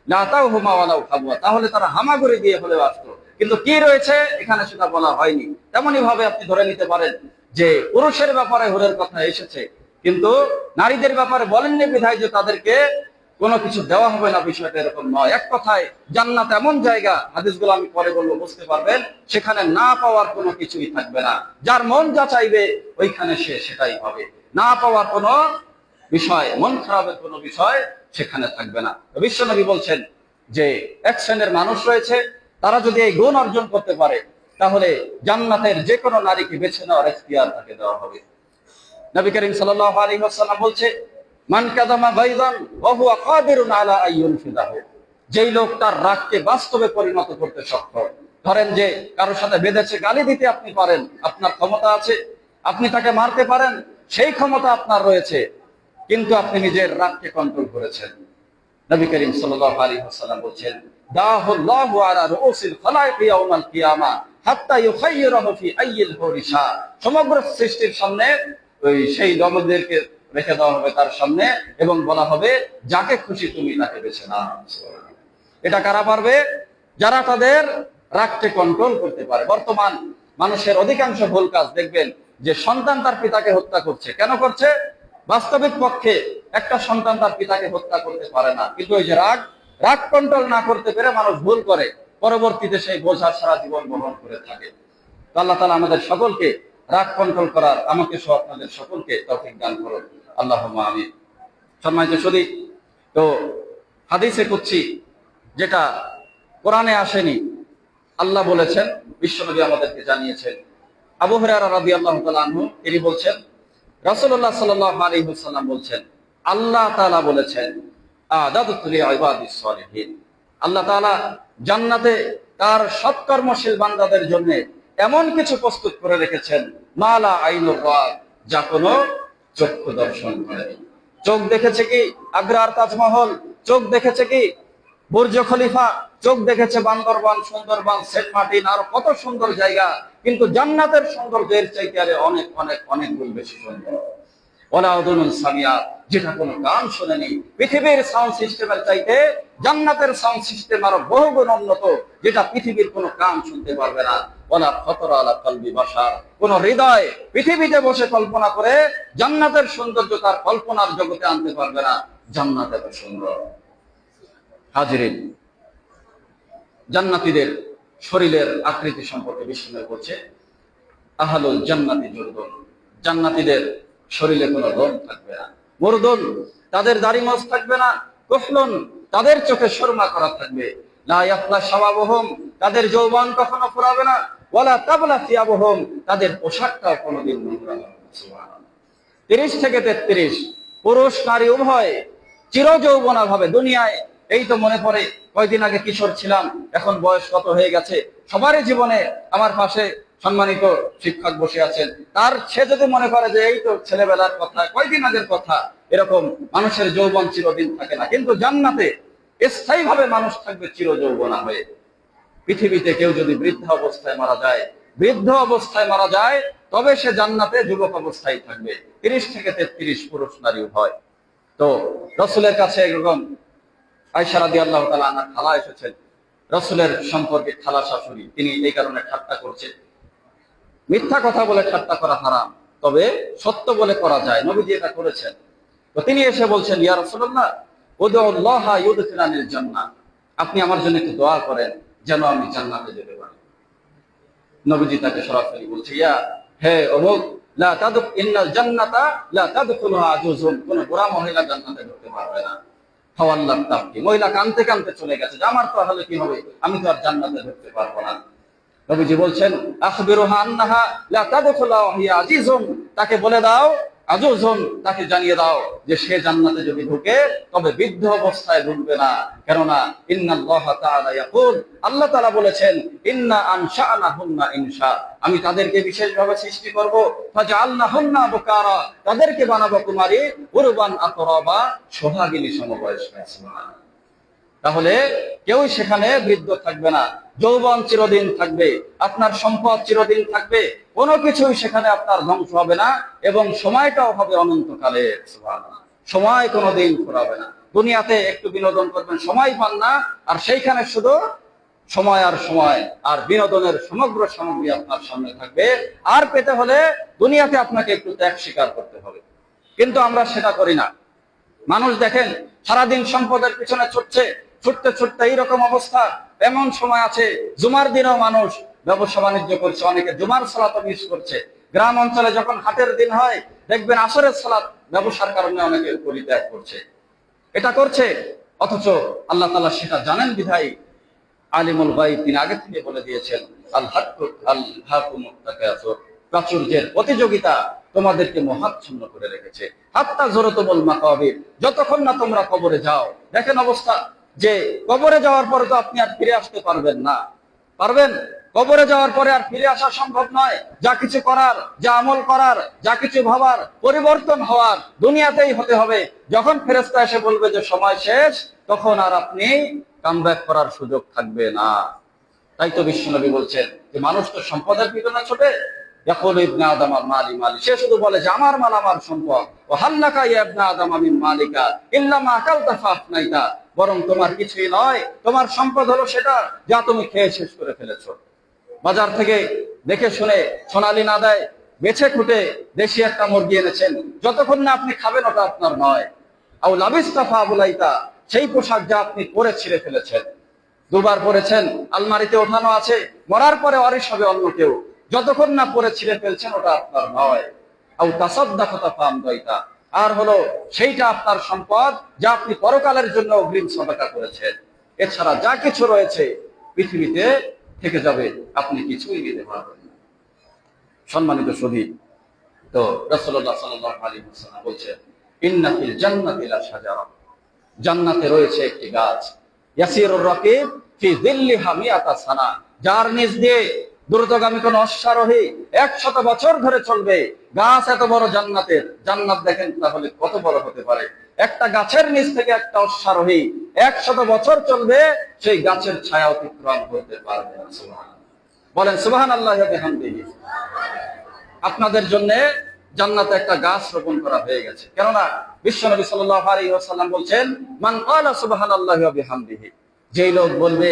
লা তাওহুমা ওয়ালাউ হাবওয়া, তাহলে তারা হামাগুড়ি দিয়ে হলেও আসতো। কিন্তু কি রয়েছে এখানে সেটা বলা হয়নি। তেমনি ভাবে আপনি ধরে নিতে পারেন যে পুরুষের ব্যাপারে হুরের কথা এসেছে, কিন্তু নারীদের ব্যাপারে বলেননি বিধায় যে তাদেরকে কোনো কিছু দেওয়া হবে না, বিষয়টা এরকম নয়। এক কথায় জান্নাত এমন জায়গা, হাদিসগুলো আমি পরে বলবো, বুঝতে পারবেন, সেখানে না পাওয়ার কোনো কিছুই থাকবে না। যার মন যা চাইবে ওইখানে সে সেটাই পাবে। না পাওয়ার কোনো বিষয়, মন খারাপের কোনো বিষয় সেখানে থাকবে না। বিশ্বনবী বলছেন যে এক শ্রেণীর মানুষ রয়েছে, তারা যদি এই গুণ অর্জন করতে পারে তাহলে জান্নাতের যে কোনো নারীকে বেছে নেওয়ার এখতিয়ার তাকে দেওয়া হবে। নবী করিম সাল্লাল্লাহু আলাইহি ওয়াসাল্লাম বলছে মান কাযামা গায়যান ওয়া হুয়া কাদিরুন আলা আইয়ুনফিদাহু, যেই লোক তার রাগকে বাস্তবে পরিণত করতে সক্ষম। ধরেন যে কারোর সাথে বেঁধেছে, গালি দিতে আপনি পারেন, আপনার ক্ষমতা আছে, আপনি তাকে মারতে পারেন, সেই ক্ষমতা আপনার রয়েছে, কিন্তু আপনি নিজের রাগকে কন্ট্রোল করেছেন। নবী করিম সাল্লাল্লাহু আলাইহি ওয়াসাল্লাম বলেন দাহুল্লাহু আলা রুউসিল খালাইকি ইয়াউমাল কিয়ামা হাত্তা ইউখায়্যিরাহু ফি আইয়িল হুরিশা, সমগ্র সৃষ্টির সামনে ওই সেই রমণীদেরকে রেখে দেওয়া হবে তার সামনে এবং বলা হবে যাকে খুশি তুমি তাকে বেছে নাও। এটা কারা পারবে? যারা তাদের রাগকে কন্ট্রোল করতে পারে। বর্তমান মানুষের অধিকাংশ ভুল কাজ দেখবেন যে সন্তান তার পিতাকে হত্যা করছে। কেন করছে? বাস্তবিক পক্ষে একটা সন্তান তার পিতাকে হত্যা করতে পারে না, কিন্তু ওই যে রাগ কন্ট্রোল না করতে পেরে মানুষ ভুল করে, পরবর্তীতে সেই বোঝা সারা জীবন বহন করে থাকে। তো আল্লাহ তাআলা আমাদের সকলকে রাগ কন্ট্রোল করার, আমাকে সহ আপনাদের সকলকে তৌফিক দান করুন, আল্লাহুম্মা আমিন। সম্মানিত শুধু তো হাদিসে কুদসি যেটা কোরআনে আসেনি, আল্লাহ বলেছেন, বিশ্বনবী আমাদেরকে জানিয়েছেন। আবু হুরায়রা রাদিয়াল্লাহু তাআলা আনহু তিনি বলছেন রাসূলুল্লাহ সাল্লাল্লাহু আলাইহি ওয়াসাল্লাম বলছেন আল্লাহ তাআলা বলেছেন আ'দাদতু লিইবাদিস সালিহিন, আল্লাহ তাআলা জান্নাতে তার সৎকর্মশীল বান্দাদের জন্য এমন কিছু প্রস্তুত করে রেখেছেন মালা আইনুর রাত, যা কোনো চক্ষু দর্শন করেনি। চোখ দেখেছে কি আগ্রার তাজমহল, চোখ দেখেছে কি বুর্জ খলিফা, চোখ দেখেছে বান্দরবান, সুন্দরবন, সেন্ট মার্টিন, আর কত সুন্দর জায়গা, কিন্তু জান্নাতের সৌন্দর্যের চাইতে আরে অনেক অনেক অনেক গুণ বেশি সুন্দর। ওয়ালা উযুনুন সামিআত, যেটা কোনো কান শোনেনি। পৃথিবীর সাউন্ড সিস্টেমের চাইতে জান্নাতের সাউন্ড সিস্টেম আরো বহুগুণ উন্নত, যেটা পৃথিবীর কোনো কান শুনতে পারবে না। ওয়ালা খাতারা আলা কলবি বাশার, কোন হৃদয় পৃথিবীতে বসে কল্পনা করে জান্নাতের সৌন্দর্য তার কল্পনার জগতে আনতে পারবে না। জান্নাত এত সুন্দর। হাজিরিন, জান্নাতীদের শরীরের আকৃতি সম্পর্কে বিশ্বনবী বলছে আহলুল জান্নাতি জুরদুন, জান্নাতীদের শরীরে কোনো লোম থাকবে না। মুরদুন, তাদের দাড়ি মাছ থাকবে না। কুহলুন, তাদের চোখে সুরমা করা থাকবে। লা ইয়াফলা শাবাবুহুম, তাদের যৌবন কখনো ফুরাবে না। ওয়ালা তাবলা সিয়াবুহুম, তাদের পোশাকটাও কোনোদিন নোংরা হবে না। সুবহানাল্লাহ। 30 থেকে 33, পুরুষ নারী উভয় চিরযৌবনা ভাবে দুনিয়ায়। এই তো মনে পড়ে কয়দিন আগে কিশোর ছিলাম, এখন বয়স কত হয়ে গেছে। সবারই জীবনে আমার পাশে সম্মানিত শিক্ষক বসে আছেন, সে যদি মনে করে যে এই তো ছেলেবেলার কথা, কয়দিন আগের কথা, এরকম মানুষের যৌবন চিরদিন থাকে না। কিন্তু জান্নাতে স্থায়ী ভাবে মানুষ থাকবে চিরযৌবনা হয়ে। পৃথিবীতে কেউ যদি বৃদ্ধ অবস্থায় মারা যায় তবে সে জান্নাতে যুবক অবস্থায় থাকবে। 30 থেকে 33, পুরুষ নারী উভয়। তো রসুলের কাছে এরকম আয়েশা রাদিয়াল্লাহু তাআলা আনহা খালা এসেছেন। রসুলের সম্পর্কে খালা শাশুড়ি, তিনি এই কারণে ঠাট্টা করছেন। মিথ্যা কথা বলে ঠাট্টা করা হারাম, তবে সত্য বলে করা যায়। নবীজি এটা করেছেন। তো তিনি এসে বলছেন, ইয়া রাসূলুল্লাহ, উদউল্লাহা ইউদখিলানিল জান্নাহ, আপনি আমার জন্য একটু দোয়া করেন যেন আমি জান্নাতে যেতে পারি। নবীজি তাকে সরাসরি বলছে, হে অমুক, লা তাদুক ইন্নাল জান্নাতা লা তাদখুলুহা আজুজুন, কোন বুড়া মহিলা জান্নাতে ঢুকতে পারবে না। ফাওয়াল্লাত তাবকি, মহিলা কাঁদতে কাঁদতে চলে গেছে যে আমার তো তাহলে কি হবে, আমি তো আর জান্নাতে ঢুকতে পারবো না। নবীজি বলছেন, আখবিরুহা আন্নাহা লা তাদখুলু ওয়া হিয়া আজিজুন, তাকে বলে দাও, আজুজুন, তাকে জানিয়ে দাও যে সে জান্নাতে যদি ঢুকে তবে বৃদ্ধ অবস্থায় ঢুকবে না। কেননা ইন্নাল্লাহা তাআলা ইয়াকুল, আল্লাহ তাআলা বলেছেন, ইন্না আনশা'নাহুন্না ইনশা, আমি তাদেরকে বিশেষভাবে সৃষ্টি করব। ফাজআলনাহুন্না বুকারা, তাদেরকে বানাবো কুমারী, উরবান আতরাবা, সোহাগিনী সমবয়স্কা। সুবহানাল্লাহ। তাহলে কেউ সেখানে বৃদ্ধ থাকবে না, যৌবন চিরদিন থাকবে, আপনার সম্পদ চিরদিন থাকবে, কোনো কিছুই সেখানে আপনার ধ্বংস হবে না, এবং সময়টাও হবে অনন্তকালের। সুবহানাল্লাহ। সময় কোনোদিন ফুরাবে না। দুনিয়াতে একটু বিনোদন করবেন, সময় পান না, আর সেইখানে শুধু সময় আর সময়, আর বিনোদনের সমগ্র সামগ্রী আপনার সামনে থাকবে। আর পেতে হলে দুনিয়াতে আপনাকে একটু ত্যাগ স্বীকার করতে হবে, কিন্তু আমরা সেটা করি না। মানুষ দেখেন সারাদিন সম্পদের পিছনে ছুটতে ছুটতে এইরকম অবস্থা। এমন সময় আছে জুমার দিনেও মানুষ ব্যবসা বাণিজ্য করছে, অনেকে জুমার সালাত মিস করছে। গ্রাম অঞ্চলে যখন হাটের দিন হয় দেখবেন আসরের সালাত ব্যবসার কারণে অনেকে পরিত্যাগ করছে। এটা করছে, অথচ আল্লাহ তাআলা সেটা জানেন বিধায় আলিমুল গায়ব, তিনি আগে থেকে বলে দিয়েছেন, আল্লাহুমুত তাকাসুর, প্রাচুর্যের প্রতিযোগিতা তোমাদেরকে মোহাচ্ছন্ন করে রেখেছে। হাত্তা যুরতুমুল মাকাবির, যতক্ষণ না তোমরা কবরে যাও। দেখেন অবস্থা, যে কবরে যাওয়ার পরে তো আপনি আর ফিরে আসতে পারবেন না। পারবেন? কবরে যাওয়ার পরে আর ফিরে আসা সম্ভব নয়। যা কিছু করার, যা আমল করার, যা কিছু ভাবার, পরিবর্তন হওয়ার দুনিয়াতেই হতে হবে। যখন ফেরেশতা এসে বলবে যে সময় শেষ, তখন আর আপনি কামব্যাক করার সুযোগ থাকবে না। তাই তো বিশ্বনবী বলছেন যে মানুষ তো সম্পদের পিছনে ছোটে, ইয়াকুলু ইবনে আদম মালি মালি, সে শুধু বলে যে আমার মাল, আমার সম্পদ। ও হাল্লাকা ইয়া ইবনে আদম মিন মালিকা ইল্লা মা আকালতা ফাফনাইতা, বরং তোমার কিছুই নয়, তোমার সম্পদ হলো সেটা যা তুমি খেয়ে শেষ করে ফেলেছো। বাজার থেকে দেখে শুনে সোনালি না দেয় বেছে খুঁটে দেশি একটা মুরগি এনেছেন, যতক্ষণ না আপনি খাবেন ওটা আপনার নয়। আও লাবিস্তা ফাবুলাইতা, সেই পোশাক যা আপনি পরে ছিঁড়ে ফেলেছেন, দুবার পরেছেন, আলমারিতে ওঠানো আছে, মরার পরে ওয়ারিশ হবে অন্য কেউ, যতক্ষণ না পরে ছিঁড়ে ফেলছেন ওটা আপনার নয়। আও তাসাদ্দাকাতা ফামদাইতা, আর হলো সেইটা আপনার সম্পদ যা আপনি পরকালের জন্য অগ্রিম সাদাকা করেছেন। এছাড়া যা কিছু রয়েছে পৃথিবীতে থেকে যাবে, আপনি কিছুই নিতে পারবেন না। সম্মানিত সুধী, তো রাসূলুল্লাহ সাল্লাল্লাহু আলাইহি ওয়াসাল্লাম বলছেন, ইন্না ফিল জান্নাতি লা শাজারা, জান্নাতে রয়েছে একটি গাছ, ইয়াসিরুর রাকিব ফি যিল্লিহা মিআতা সানা, যার নিচ দিয়ে দ্রুতগামী কোন অশ্বারোহী 100 বছর ধরে চলবে। গাছ এত বড় জান্নাতের, জান্নাত দেখেন তাহলে কত বড় হতে পারে। একটা গাছের নিচ থেকে একটা অশ্বারোহী 100 বছর চলবে, সেই গাছের ছায়া অতিক্রম করতে পারবে না। সুবহানাল্লাহ, বলেন সুবহানাল্লাহি ওয়া বিহামদিহি। আপনাদের জন্য জান্নাতে একটা গাছ রোপণ করা হয়ে গেছে। কেননা বিশ্বনবী সাল্লাল্লাহু আলাইহি ওয়াসাল্লাম বলছেন, মান ক্বালা সুবহানাল্লাহি ওয়া বিহামদিহি, যেই লোক বলবে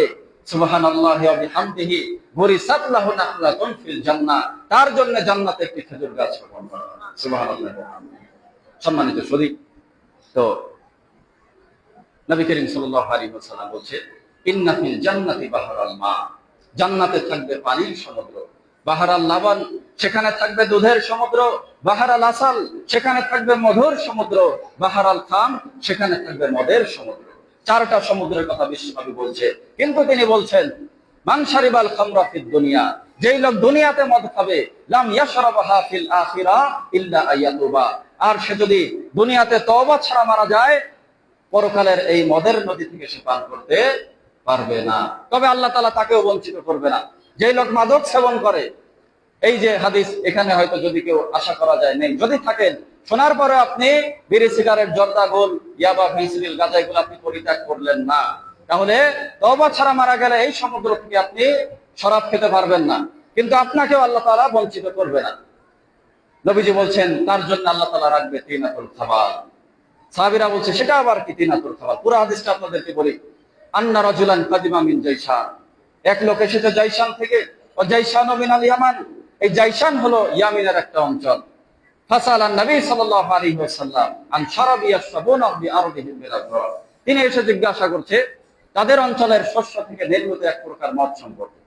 সুবহানাল্লাহি ওয়া বিহামদিহি বুরিসাত লাহু নাখলাতুন ফিল জান্নাহ, তার জন্য জান্নাতে একটি খেজুর গাছ রোপণ করা হবে। সুবহানাল্লাহ। সম্মানিত সুধী, তো নবী করিম সাল্লাল্লাহু আলাইহি ওয়াসাল্লাম বলছেন, ইন্না ফিল জান্নাতি বাহরাল মা, জান্নাতে থাকবে পানির সমুদ্র, বাহরাল লাবান সেখানে থাকবে দুধের সমুদ্র, বাহারাল আসাল, সেখানে থাকবে মধুর সমুদ্র, বাহারাল খাম, সেখানে থাকবে মদের সমুদ্র। চারটা সমুদ্রের কথা বিশ্বনবী বলছে। কিন্তু তিনি বলছেন, মান শারিবাল খামরা ফিদ দুনিয়া, যেই লোক দুনিয়াতে মদ খাবে, লাম ইয়াশরাবহা ফিল আখিরা ইল্লা আয়াতুবা, আর সে যদি দুনিয়াতে তওবা ছাড়া মারা যায়, পরকালের এই মদের নদী থেকে সে পান করতে পারবে না। তবে আল্লাহ তাআলা তাকেও বঞ্চিত করবে না। যেই লোক মাদক সেবন করে, এই যে হাদিস, এখানে হয়তো যদি কেউ আশা করা যায় নেই, যদি থাকেন, শোনার পরে আপনি বিড়ি, সিগারেট, জর্দা, গোল, ইয়াবা, ফেন্সিডিল, গাঁজা এগুলো আপনি পরিত্যাগ করলেন না, তাহলে তওবা ছাড়া মারা গেলে এই সমুদ্র থেকে আপনি শরাব খেতে পারবেন না, কিন্তু আপনাকেও আল্লাহ তাআলা বঞ্চিত করবে না। নবীজি বলছেন তার জন্য আল্লাহ তাআলা রাখবে তিনাতুল খাবাল। সাহাবীরা বলছে সেটা আবার কি তিনাতুল খাবাল? পুরো হাদিসটা আপনাদেরকে বলি। আন্না রাজুলান কাদিমা মিন জাইশান, এক লোক এসেছে জাইশান থেকে। ও জাইশান মিন আল ইয়ামান, এই জাইশান হলো ইয়ামিনের একটা অঞ্চল। ফাসালান নবী সাল্লাল্লাহু আলাইহি ওয়াসাল্লাম আন শারাবি ইয়াশরাবুনা বিআরদিহিম মিনাল, তিনি এসে জিজ্ঞাসা করছে তাদের অঞ্চলের শস্য থেকে নির্মিত এক প্রকার মদ সম্পর্কে।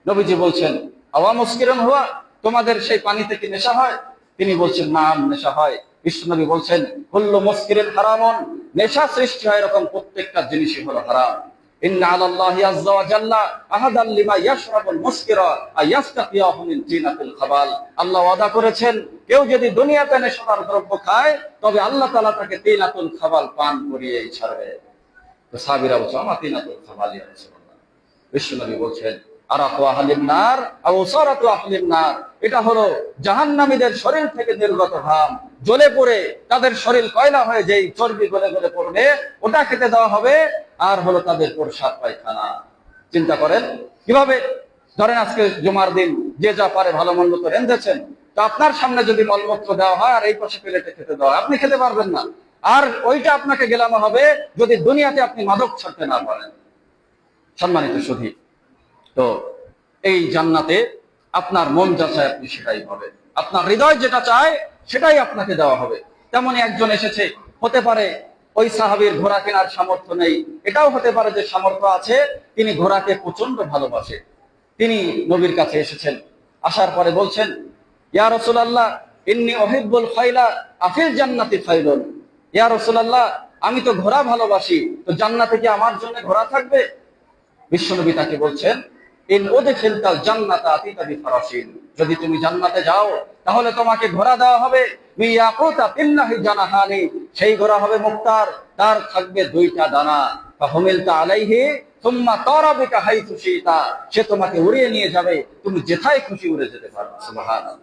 নবীজি বলছেন, আওয়া মুসকিরান হুয়া, তোমাদের সেই পানিতে কি নেশা হয়? তিনি বলছেন, নাম, নেশা হয়। বিশ্বনবী বলছেন, কুল্লু মুসকিরিন হারামুন, নেশা সৃষ্টি হয় এরকম প্রত্যেকটা জিনিসই হলো হারাম। ইন্না আলাল্লাহি আযজা ওয়া জাল্লা আহাদাল লিমা ইয়াশরাবুল মুসকিরা আয়াস্তাকিয়াহু মিন তিনাতিল খাবাল, আল্লাহ ওয়াদা করেছেন কেউ যদি দুনিয়াতে নেশাদার দ্রব্য খায় তবে আল্লাহ তাআলা তাকে তিনাতুল খাবাল পান করিয়েই ছাড়বে। তো সাহাবীরা বলছে, আমা তিনাতুল খাবাল ইয়া রাসূলুল্লাহ। বিশ্বনবী বলছেন, আরাকু আহলিন নার আও সারাতু আহলিন নার, এটা হলো জাহান্নামীদের শরীর থেকে নির্গত ঘাম, জ্বলে পড়ে তাদের শরীর কয়লা হয়ে যেই চর্বি গলে গলে পড়বে, ওটা খেতে দেওয়া হবে। আর হলো তাদের প্রসাদ পায়খানা। চিন্তা করেন কিভাবে, ধরেন আজকে জুমার দিন যে যা পারে ভালো মন্দ তো রেঁধেছেন, তো আপনার সামনে যদি মলমূত্র দেওয়া হয় আর এই পাশে প্লেটে খেতে দেওয়া হয়, আপনি খেতে পারবেন না। আর ওইটা আপনাকে গেলানো হবে যদি দুনিয়াতে আপনি মাদক ছাড়তে না পারেন। সম্মানিত সুধী, তো এই জান্নাতে আপনার মন যা চায় আপনি সেটাই হবে, আপনার হৃদয় যেটা চায় সেটাই আপনাকে দেওয়া হবে। তেমনই একজন এসেছে, হতে পারে ওই সাহাবীর ঘোড়া কেনার সামর্থ্য নেই, এটাও হতে পারে যে সামর্থ্য আছে, তিনি ঘোড়াকে প্রচন্ড ভালোবাসে। তিনি নবীর কাছে এসেছেন, আসার পরে বলছেন, ইয়া রাসূলুল্লাহ ইন্নী উহিব্বুল খাইলা আফিল জান্নাতি খাইলুন, ইয়া রাসূলুল্লাহ আমি তো ঘোড়া ভালোবাসি, তো জান্নাতে কি আমার জন্য ঘোড়া থাকবে? বিশ্বনবী তাকে বলছেন, ইন উদখিলতাল জান্নাতা আতিতা বিফারাসিন, যদি তুমি জান্নাতে যাও তাহলে তোমাকে ঘোড়া দেওয়া হবে, মিয়াকুতা বিল্লাহি জানাহানি, সেই ঘোড়া হবে মুক্তার, তার থাকবে দুইটা ডানা, ফাহুমিলতা আলাইহি সুম্মা তারাবিকা হাইতু শিতা, সে তোমাকে উড়িয়ে নিয়ে যাবে, তুমি যেথায় খুশি উড়ে যেতে পারবে। সুবহানাল্লাহ,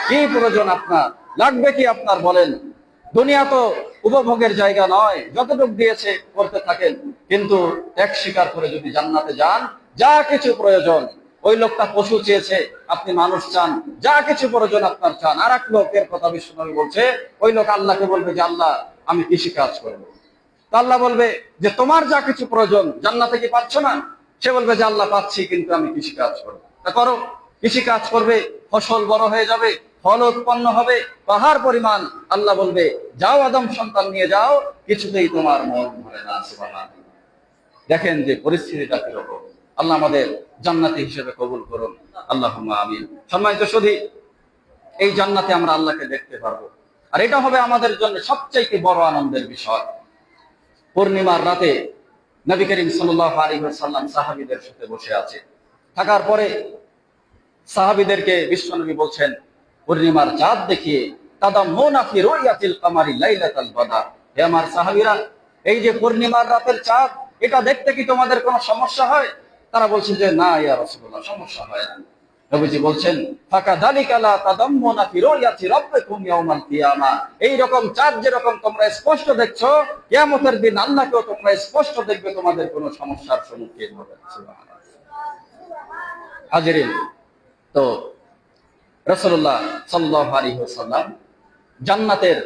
কি প্রয়োজন আপনার, লাগবে কি আপনার বলেন? দুনিয়া তো উপভোগের জায়গা নয়, যতটুকু দিয়েছে করতে থাকেন, কিন্তু ত্যাগ স্বীকার করে যদি জান্নাতে যান, যা কিছু প্রয়োজন, ওই লোকটা পশু চেয়েছে, আপনি মানুষ চান, যা কিছু প্রয়োজন আপনার চান। আর এক লোকের কথা বিশ্বনবী বলছে, ওই লোক আল্লাহকে বলবে যে আল্লাহ আমি কৃষি কাজ করবো। আল্লাহ বলবে যে তোমার যা কিছু প্রয়োজন জান্নাতে কি পাচ্ছ না? সে বলবে যে আল্লাহ পাচ্ছি, কিন্তু আমি কৃষি কাজ করবো। তা করো, কৃষি কাজ করবে, ফসল বড় হয়ে যাবে, ফল উৎপন্ন হবে পাহাড় পরিমাণ। আল্লাহ বলবে যাও আদম সন্তান নিয়ে যাও, কিছুতেই তোমার মন ভরে না। সুবহানাল্লাহ, দেখেন যে পরিস্থিতিটা কিরকম। আল্লাহ আমাদের জান্নাতি হিসেবে কবুল করুন, আল্লাহুম্মা আমিন। সম্মানিত সুধী, এই জান্নাতে আমরা আল্লাহকে দেখতে পারবো, আর এটা হবে আমাদের জন্য সবচাইতে বড় আনন্দের বিষয়। পূর্ণিমার রাতে নবী করিম সাল্লাল্লাহু আলাইহি ওয়াসাল্লাম সাহাবীদের সাথে বসে আছে, থাকার পরে সাহাবীদেরকে বিশ্বনবী বলছেন, পূর্ণিমার চাঁদ দেখিয়ে তাদাম্মুনা ফি রুয়াতিল কামারি লাইলাতাল বদর, হে আমার সাহাবীরা, এই যে পূর্ণিমার রাতের চাঁদ, এটা দেখতে কি তোমাদের কোনো সমস্যা হয়? তারা বলছে যে না ইয়া রাসূলুল্লাহ, সমস্যা হয় না। নবীজি বলছেন, ফাকাযালিকা লা তাদাম্মুনা ফি রুয়াতি রাব্বিকুম ইয়াউমাল কিয়ামা, এই রকম চাঁদ যেরকম তোমরা স্পষ্ট দেখছো, কিয়ামতের দিন আল্লাহকেও তোমরা স্পষ্ট দেখবে, তোমাদের কোনো সমস্যার সম্মুখীন হবে না। সুবহানাল্লাহ। হাজিরিন, তো রাসূলুল্লাহ সাল্লাল্লাহু আলাইহি ওয়াসাল্লাম জান্নাতের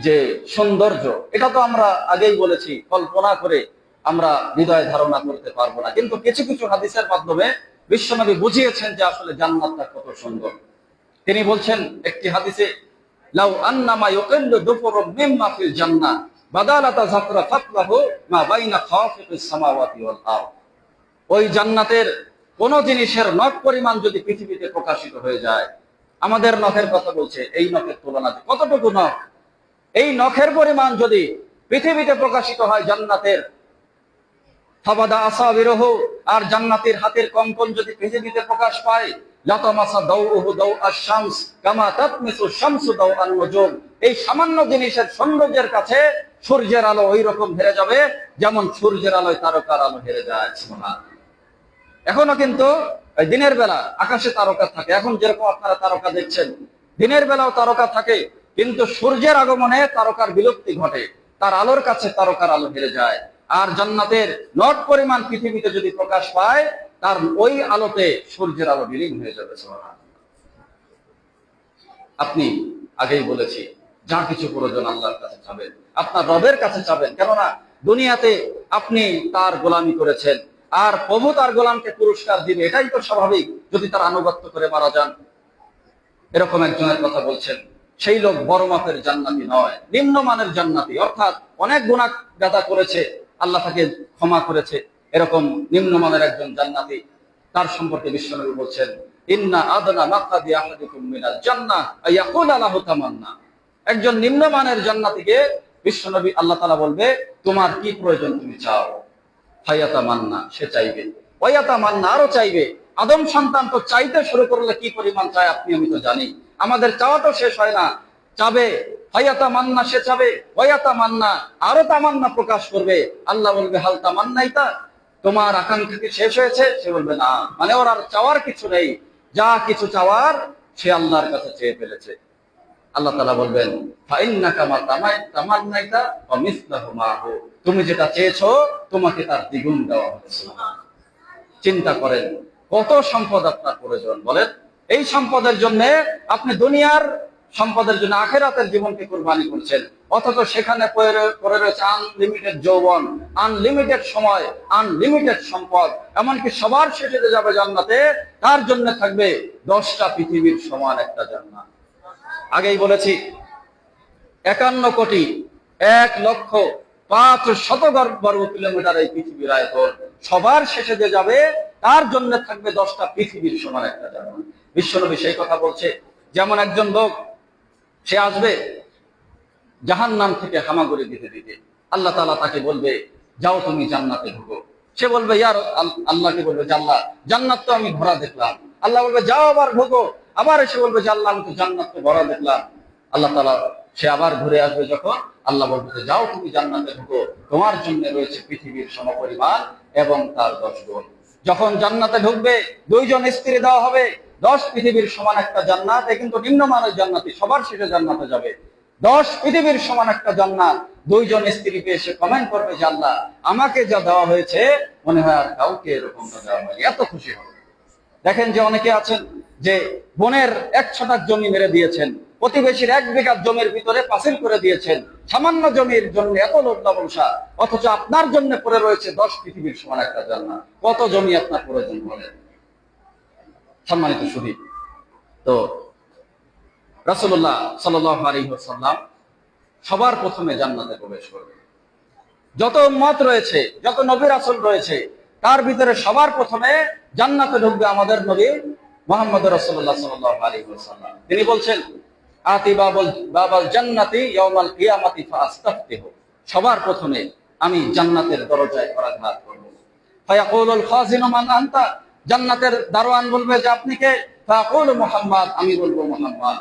যে সৌন্দর্য, এটা তো আমরা আগেই বলেছি, কল্পনা করে আমরা হৃদয় ধারণা করতে পারবো না, কিন্তু কিছু কিছু হাদিসের মাধ্যমে বিশ্বনবী বুঝিয়েছেন যে আসলে জান্নাতটা কত সুন্দর। তিনি বলছেন একটি হাদিসে, লাউ আন্নামা ইয়াকিল্লু দুফুরুম মিম্মা ফিল জান্নাহ বাদালাতা যাকরা ফাতলাহু মা বাইনা খাফিকিস সামাওয়াতি ওয়াল আরদ, ওই জান্নাতের কোন জিনিসের নখ পরিমাণ যদি পৃথিবীতে প্রকাশিত হয়ে যায়, আমাদের নখের কথা বলছে, এই নখের তুলনাতে কতটুকু নখ, এই নখের পরিমাণ যদি পৃথিবীতে প্রকাশিত হয় জান্নাতের, ফাবাদা আসাবিরহু, আর জান্নাতের হাতের কঙ্কন যদি পৃথিবীতে প্রকাশ পায়, লাতামাসা দাউহু দাউ আশ-শামস কামা তাতমিসু শামসু দাউ আন-নুজুম, এই সামান্য জিনিসের সৌন্দর্যের কাছে সূর্যের আলো ওই রকম হেরে যাবে যেমন সূর্যের আলোয় তারকার আলো হেরে যায়। সুবহানাল্লাহ। এখনো কিন্তু দিনের বেলা আকাশে তারকা থাকে, এখন যেরকম আপনারা তারকা দেখছেন, দিনের বেলাও তারকা থাকে, কিন্তু সূর্যের আগমনে তারকার বিলুপ্তি ঘটে, তার আলোর কাছে তারকার আলো হেরে যায়। আর জান্নাতের নট পরিমাণ পৃথিবীতে যদি প্রকাশ পায়, তার ওই আলোতে সূর্যের আলো বিলীন হয়ে যাবে। সুবহানাল্লাহ। আপনি আগেই বলেছি, যা কিছু প্রয়োজন আল্লাহর কাছে চাবেন, আপনার রবের কাছে চাবেন, কেননা দুনিয়াতে আপনি তার গোলামি করেছেন, আর প্রভু তার গোলামকে পুরস্কার দিবে, এটাই তো স্বাভাবিক যদি তার আনুগত্য করে মারা যান। এরকম একজনের কথা বলছেন, সেই লোক বড় মাপের জান্নাতি নয়, নিম্নমানের জান্নাতি, অর্থাৎ অনেক গুনাহ গাদা করেছে, আল্লাহ তাকে ক্ষমা করেছে, এরকম নিম্নমানের একজন জান্নাতি। তার সম্পর্কে বিশ্বনবী বলছেন, ইন্না আদনা মাকাদি আহাদিকুম মিনাল জান্নাহ আয়াকুলা লাহু তামান্না। একজন নিম্নমানের জান্নাতীকে বিশ্বনবী আল্লাহ তাআলা বলবে, তোমার কি প্রয়োজন তুমি চাও। হায়াতা মান্না, সে চাইবে, ওয়ায়াতা মান্না, আরো চাইবে। আদম সন্তান তো চাইতে শুরু করলে কি পরিমাণ চায় আপনি আমি তো জানি, আমাদের চাওয়া তো শেষ হয় না, চাবে। হায়াতা মান্না, সে চাবে, ওয়ায়াতা মান্না, আরো তামান্না প্রকাশ করবে। আল্লাহ বলবে, হাল তামান্নাইতা, তোমার আকাঙ্ক্ষা কি শেষ হয়েছে? সে বলবে না, মানে ওর আর চাওয়ার কিছু নেই, যা কিছু চাওয়ার সে আল্লাহর কাছে চেয়ে ফেলেছে। আল্লাহ তাআলা বলবেন, ফাইন্নাকা মা তামান্নাইতা ওয়া মিসলাহু মাহু, তুমি যেটা চেয়েছো তোমাকে তার দ্বিগুণ দেওয়া হয়েছে। চিন্তা করেন কত সম্পদ আপনার প্রয়োজন, বলেন। এই সম্পদের জন্য আপনি দুনিয়ার সম্পদের জন্য আখিরাতের জীবনকে কুরবানি করছেন, অথচ সেখানে পড়ে রয়েছে আনলিমিটেড যৌবন, আনলিমিটেড সময়, আনলিমিটেড সম্পদ, এমনকি সবার শেষে যাবে জান্নাতে, তার জন্য থাকবে 10টা পৃথিবীর সমান একটা জান্নাত। আগেই বলেছি, 51,01,05,000 বর্গ কিলোমিটার এই পৃথিবীর আয়তন, সবার শেষে যে যাবে তার জন্য থাকবে 10টা পৃথিবীর সমান একটা জান্নাত। বিশ্বনবী সেই কথা বলছে, যেমন একজন লোক, সে আসবে জাহান্নাম থেকে হামাগুড়ি দিতে দিতে, আল্লাহ তাআলা তাকে বলবে, যাও তুমি জান্নাতে ঢুকো। সে বলবে, ইয়ার আল্লাহকে বলবে, আল্লাহ জান্নাত তো আমি ভরা দেখলাম। আল্লাহ বলবে, যাও আবার ঢুকো। আবার এসে বলবে যে আল্লাহ আমি তো জান্নাত তো ভরা দেখলাম। আল্লাহ তাআলা, সে আবার ঘুরে আসবে যখন, আল্লাহ বলবে, যাও তুমি জান্নাতে ঢুকো, তোমার জন্য রয়েছে পৃথিবীর সমপরিমাণ এবং তার 10 গুণ। যখন জান্নাতে ঢুকবে, 2 জন স্ত্রী দেওয়া হবে, 10 পৃথিবীর সমান একটা জান্নাত। এ কিন্তু নিম্নমানের জান্নাতি, সবার শেষে জান্নাতে যাবে। 10 পৃথিবীর সমান একটা জান্নাত। 2 জন স্ত্রীকে এসে কমেন্ট করবে যে আল্লাহ আমাকে যা দেওয়া হয়েছে মনে হয় আর কাউকে এরকমটা দেওয়া হয়নি, এত খুশি হবে। দেখেন যে অনেকে আছেন যে বোনের 1 ছটাক জমি মেরে দিয়েছেন, প্রতিবেশীর 1 বিঘা জমির ভিতরে পাঁচিল করে দিয়েছেন, সামান্য জমির জন্য এত লোভ লালসা, অথচ আপনার জন্য পড়ে রয়েছে 10 পৃথিবীর সমান একটা জান্নাত। কত জমি আপনার প্রয়োজন বলেন? সম্মানিত সুধী, তো রাসূলুল্লাহ সাল্লাল্লাহু আলাইহি ওয়াসাল্লাম সবার প্রথমে জান্নাতে প্রবেশ করবে। যত উম্মত রয়েছে, যত নবী রাসূল রয়েছে, তার ভিতরে সবার প্রথমে জান্নাতে ঢুকবে আমাদের নবী মুহাম্মদ রাসূলুল্লাহ সাল্লাল্লাহু আলাইহি ওয়াসাল্লাম। তিনি বলছেন, আতি বাবাল জান্নাতি ইয়াউমাল কিয়ামাতি ফাআস্তাফতিহু, সবার প্রথমে আমি জান্নাতের দরজায় করাঘাত করব। ফায়াকুলুল খাজিনু মান আনতা, জান্নাতের দারোয়ান বলবে যে আপনি কে? ফায়াকুলু মুহাম্মদ, আমি বলবো মুহাম্মদ।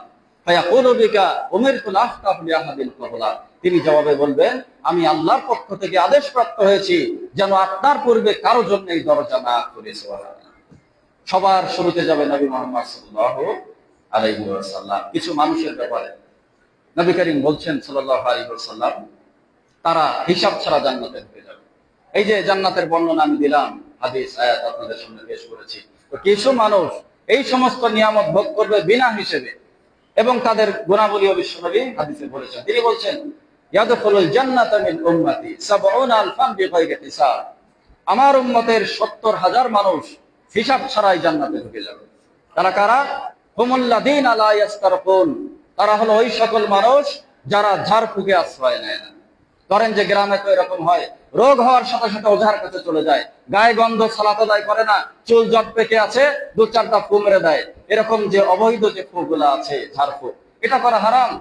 ফায়াকুলু বিকা উমিরতু আফতাহ লিআহাদিল ক্বাবলা, তিনি জবাবে বলবেন, আমি আল্লাহর পক্ষ থেকে আদেশপ্রাপ্ত হয়েছি যেন আপনার পূর্বে কারো জন্য এই দরজা না খুলে। সুবহানাল্লাহ। সবার শুরুতে যাবে নবী মুহাম্মদ সাল্লাল্লাহু আলাইহি ওয়াসাল্লাম। কিছু মানুষের ব্যাপারে নবী করিম বলছেন সাল্লাল্লাহু আলাইহি ওয়াসাল্লাম, তারা হিসাব ছাড়া জান্নাতে ঢুকে যাবে। এই যে জান্নাতের বর্ণনা আমি দিলাম, হাদিস আয়াত আপনাদের সামনে পেশ করেছি, তো কিছু মানুষ এই সমস্ত নিয়ামত ভোগ করবে বিনা হিসেবে, এবং তাদের গুণাবলীও বিশ্বনবী হাদিসে বলেছেন। তিনি বলছেন, ইয়াদখুলুল জান্নাতা মিন উম্মতি ৭০ আলফান বিগাইরি হিসাব, আমার উম্মতের ৭০,০০০ মানুষ হিসাব ছাড়াই জান্নাতে ঢুকে যাবে। তারা কারা? হুমুল্লাযীনা লা ইস্তারকুন, তারা হলো ওই সকল মানুষ যারা ঝাড়ফুঁকে আশ্রয় নেয় না। ধরেন যে গ্রামে তো এরকম হয়, রোগ হওয়ার সাথে সাথে ওঝার কাছে চলে যায়, গায়ে গন্ধ, সালাত আদায় করে না, চুল জট পেকে আছে, 2-4টা ফু মেরে দেয়। এরকম যে অবৈধ যে ফুগুলা আছে, ঝাড়ফুঁক, এটা করা হারাম।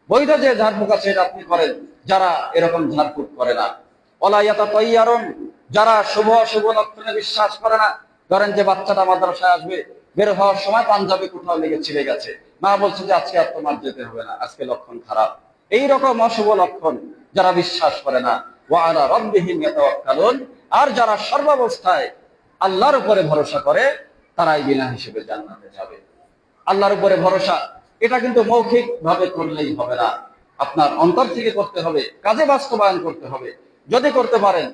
বৈধ যে ঝাড়ফুঁক আছে এটা আপনি করেন, যারা এরকম ঝাড়ফুঁক করে না। ওয়ালাইয়াতা তৈয়ারুন, যারা শুভ অশুভ লক্ষণে বিশ্বাস করে না। ধরেন যে বাচ্চাটা মাদ্রাসায় আসবে, বের হওয়ার সময় পাঞ্জাবি কোথাও লেগে ছিঁড়ে গেছে, মা বলছে যে আজকে আর তোমার যেতে হবে না, আজকে লক্ষণ খারাপ। এইরকম অশুভ লক্ষণ যারা বিশ্বাস করে না। ওয়া আলা রাব্বিহিম ইয়াতাওয়াক্কালুন, আর যারা সর্বাবস্থায় আল্লাহর উপরে ভরসা করে, তারাই বিনা হিসেবে জান্নাতে যাবে। আল্লাহর উপরে ভরসা, এটা কিন্তু মৌখিক ভাবে করলেই হবে না, আপনার অন্তর থেকে করতে হবে, কাজে বাস্তবায়ন করতে হবে। যদি করতে পারেন,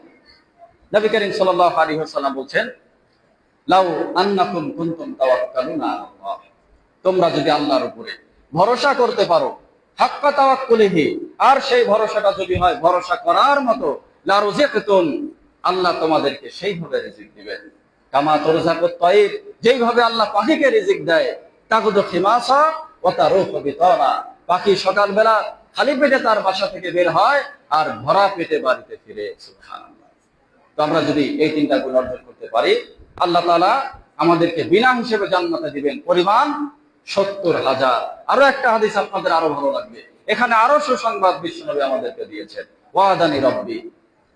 নবী করিম সাল্লাল্লাহু আলাইহি ওয়াসাল্লাম বলছেন, লাউ আন্নাকুম কুনতুম তাওয়াক্কালুনা আলাল্লাহ, তোমরা যদি আল্লাহর উপরে ভরসা করতে পারো, হাক্কা তাওয়াক্কুলিহি, আর সেই ভরসাটা যদি হয় ভরসা করার মতো, লা রুজিকতুম, আল্লাহ তোমাদেরকে সেইভাবে রিজিক দিবেন। কামা তুরজাকুত তায়র, যেইভাবে আল্লাহ পাখিকে রিজিক দেয়, তাগুদু খিমাসা ওয়া তারুহু বিতানা, পাখি সকালবেলা খালি পেটে তার বাসা থেকে বের হয় আর ভরা পেটে বাড়িতে ফিরে। সুবহানাল্লাহ। তো আমরা যদি এই 3টা গুণ অর্জন করতে পারি, আল্লাহ তাআলা আমাদেরকে বিনা হিসেবে জান্নাতে দিবেন, পরিমাণ 70,000। আরো একটা হাদিস আপনাদের আরো ভালো লাগবে, এখানে আরো সুসংবাদ বিশ্বনবী আমাদেরকে দিয়েছেন। ওয়াদানি রব্বি,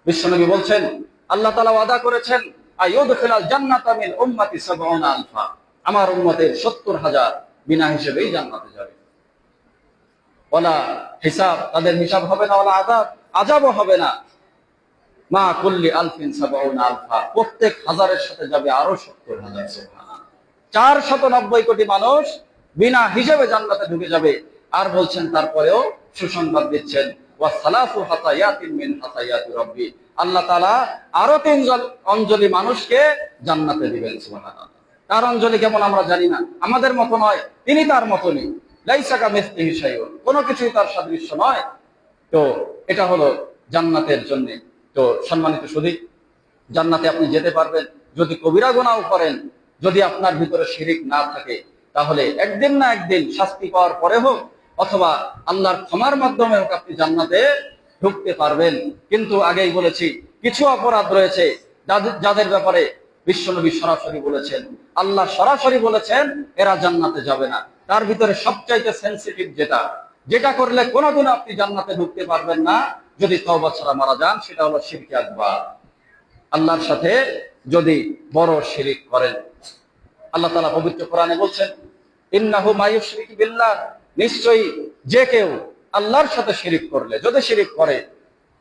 বিশ্বনবী বলছেন আল্লাহ তাআলা ওয়াদা করেছেন, আইয়ুদখিলাল জান্নাতা মিন উম্মতি 70 আলফা, আমার উম্মতের 70,000 বিনা হিসেবেই জান্নাতে যাবে। ওয়ালা হিসাব, তাদের হিসাব হবে না, ওয়ালা আযাব, আযাবও হবে না। মা কুল্লি আলফিন 70 আলফা, প্রত্যেক হাজারের সাথে যাবে আরো 70,000। সুবহানাল্লাহ। 490 কোটি মানুষ বিনা হিসেবে জান্নাতে ঢুকে যাবে। আর বলছেন তারপরেও সুসংবাদ দিচ্ছেন, ওয়া সালাসু হাতায়াতিন মিন হাতায়াতি রাব্বি, আল্লাহ তাআলা আরো 3 অঞ্জলি মানুষকে জান্নাতে দিবেন। সুবহানাল্লাহ। তার অঞ্জলি কেমন আমরা জানি না, আমাদের মতো নয়, তিনি তার মতনই। লাইসা কামিসলিহি শাইউন, কোনো কিছুই তার সাদৃশ্য নয়। তো এটা হলো জান্নাতের জন্য। তো সম্মানিত সুধী, জান্নাতে আপনি যেতে পারবেন যদি কবিরা গুনাহ করেন, যদি আপনার ভিতরে শিরিক না থাকে, তাহলে একদিন না একদিন শাস্তি পাওয়ার পরে হোক অথবা আল্লাহর ক্ষমার মাধ্যমে হোক আপনি জান্নাতে ঢুকতে পারবেন। কিন্তু আগেই বলেছি, কিছু অপরাধ রয়েছে যাদের ব্যাপারে বিশ্বনবী সরাসরি বলেছেন, আল্লাহ সরাসরি বলেছেন এরা জান্নাতে যাবে না। তার ভিতরে সবচাইতে সেনসিটিভ যেটা করলে কোনোদিন আপনি জান্নাতে ঢুকতে পারবেন না যদি তওবা ছাড়া মারা যান, সেটা হলো শিরকে আকবার। আল্লাহর সাথে যদি বড় শিরিক করেন, আল্লাহ তাআলা পবিত্র কোরআনে বলছেন, ইন্নাহু মায়ুশরিক বিল্লাহ, নিশ্চয়ই যে কেউ আল্লাহর সাথে শিরিক করলে, যদি শিরিক করে,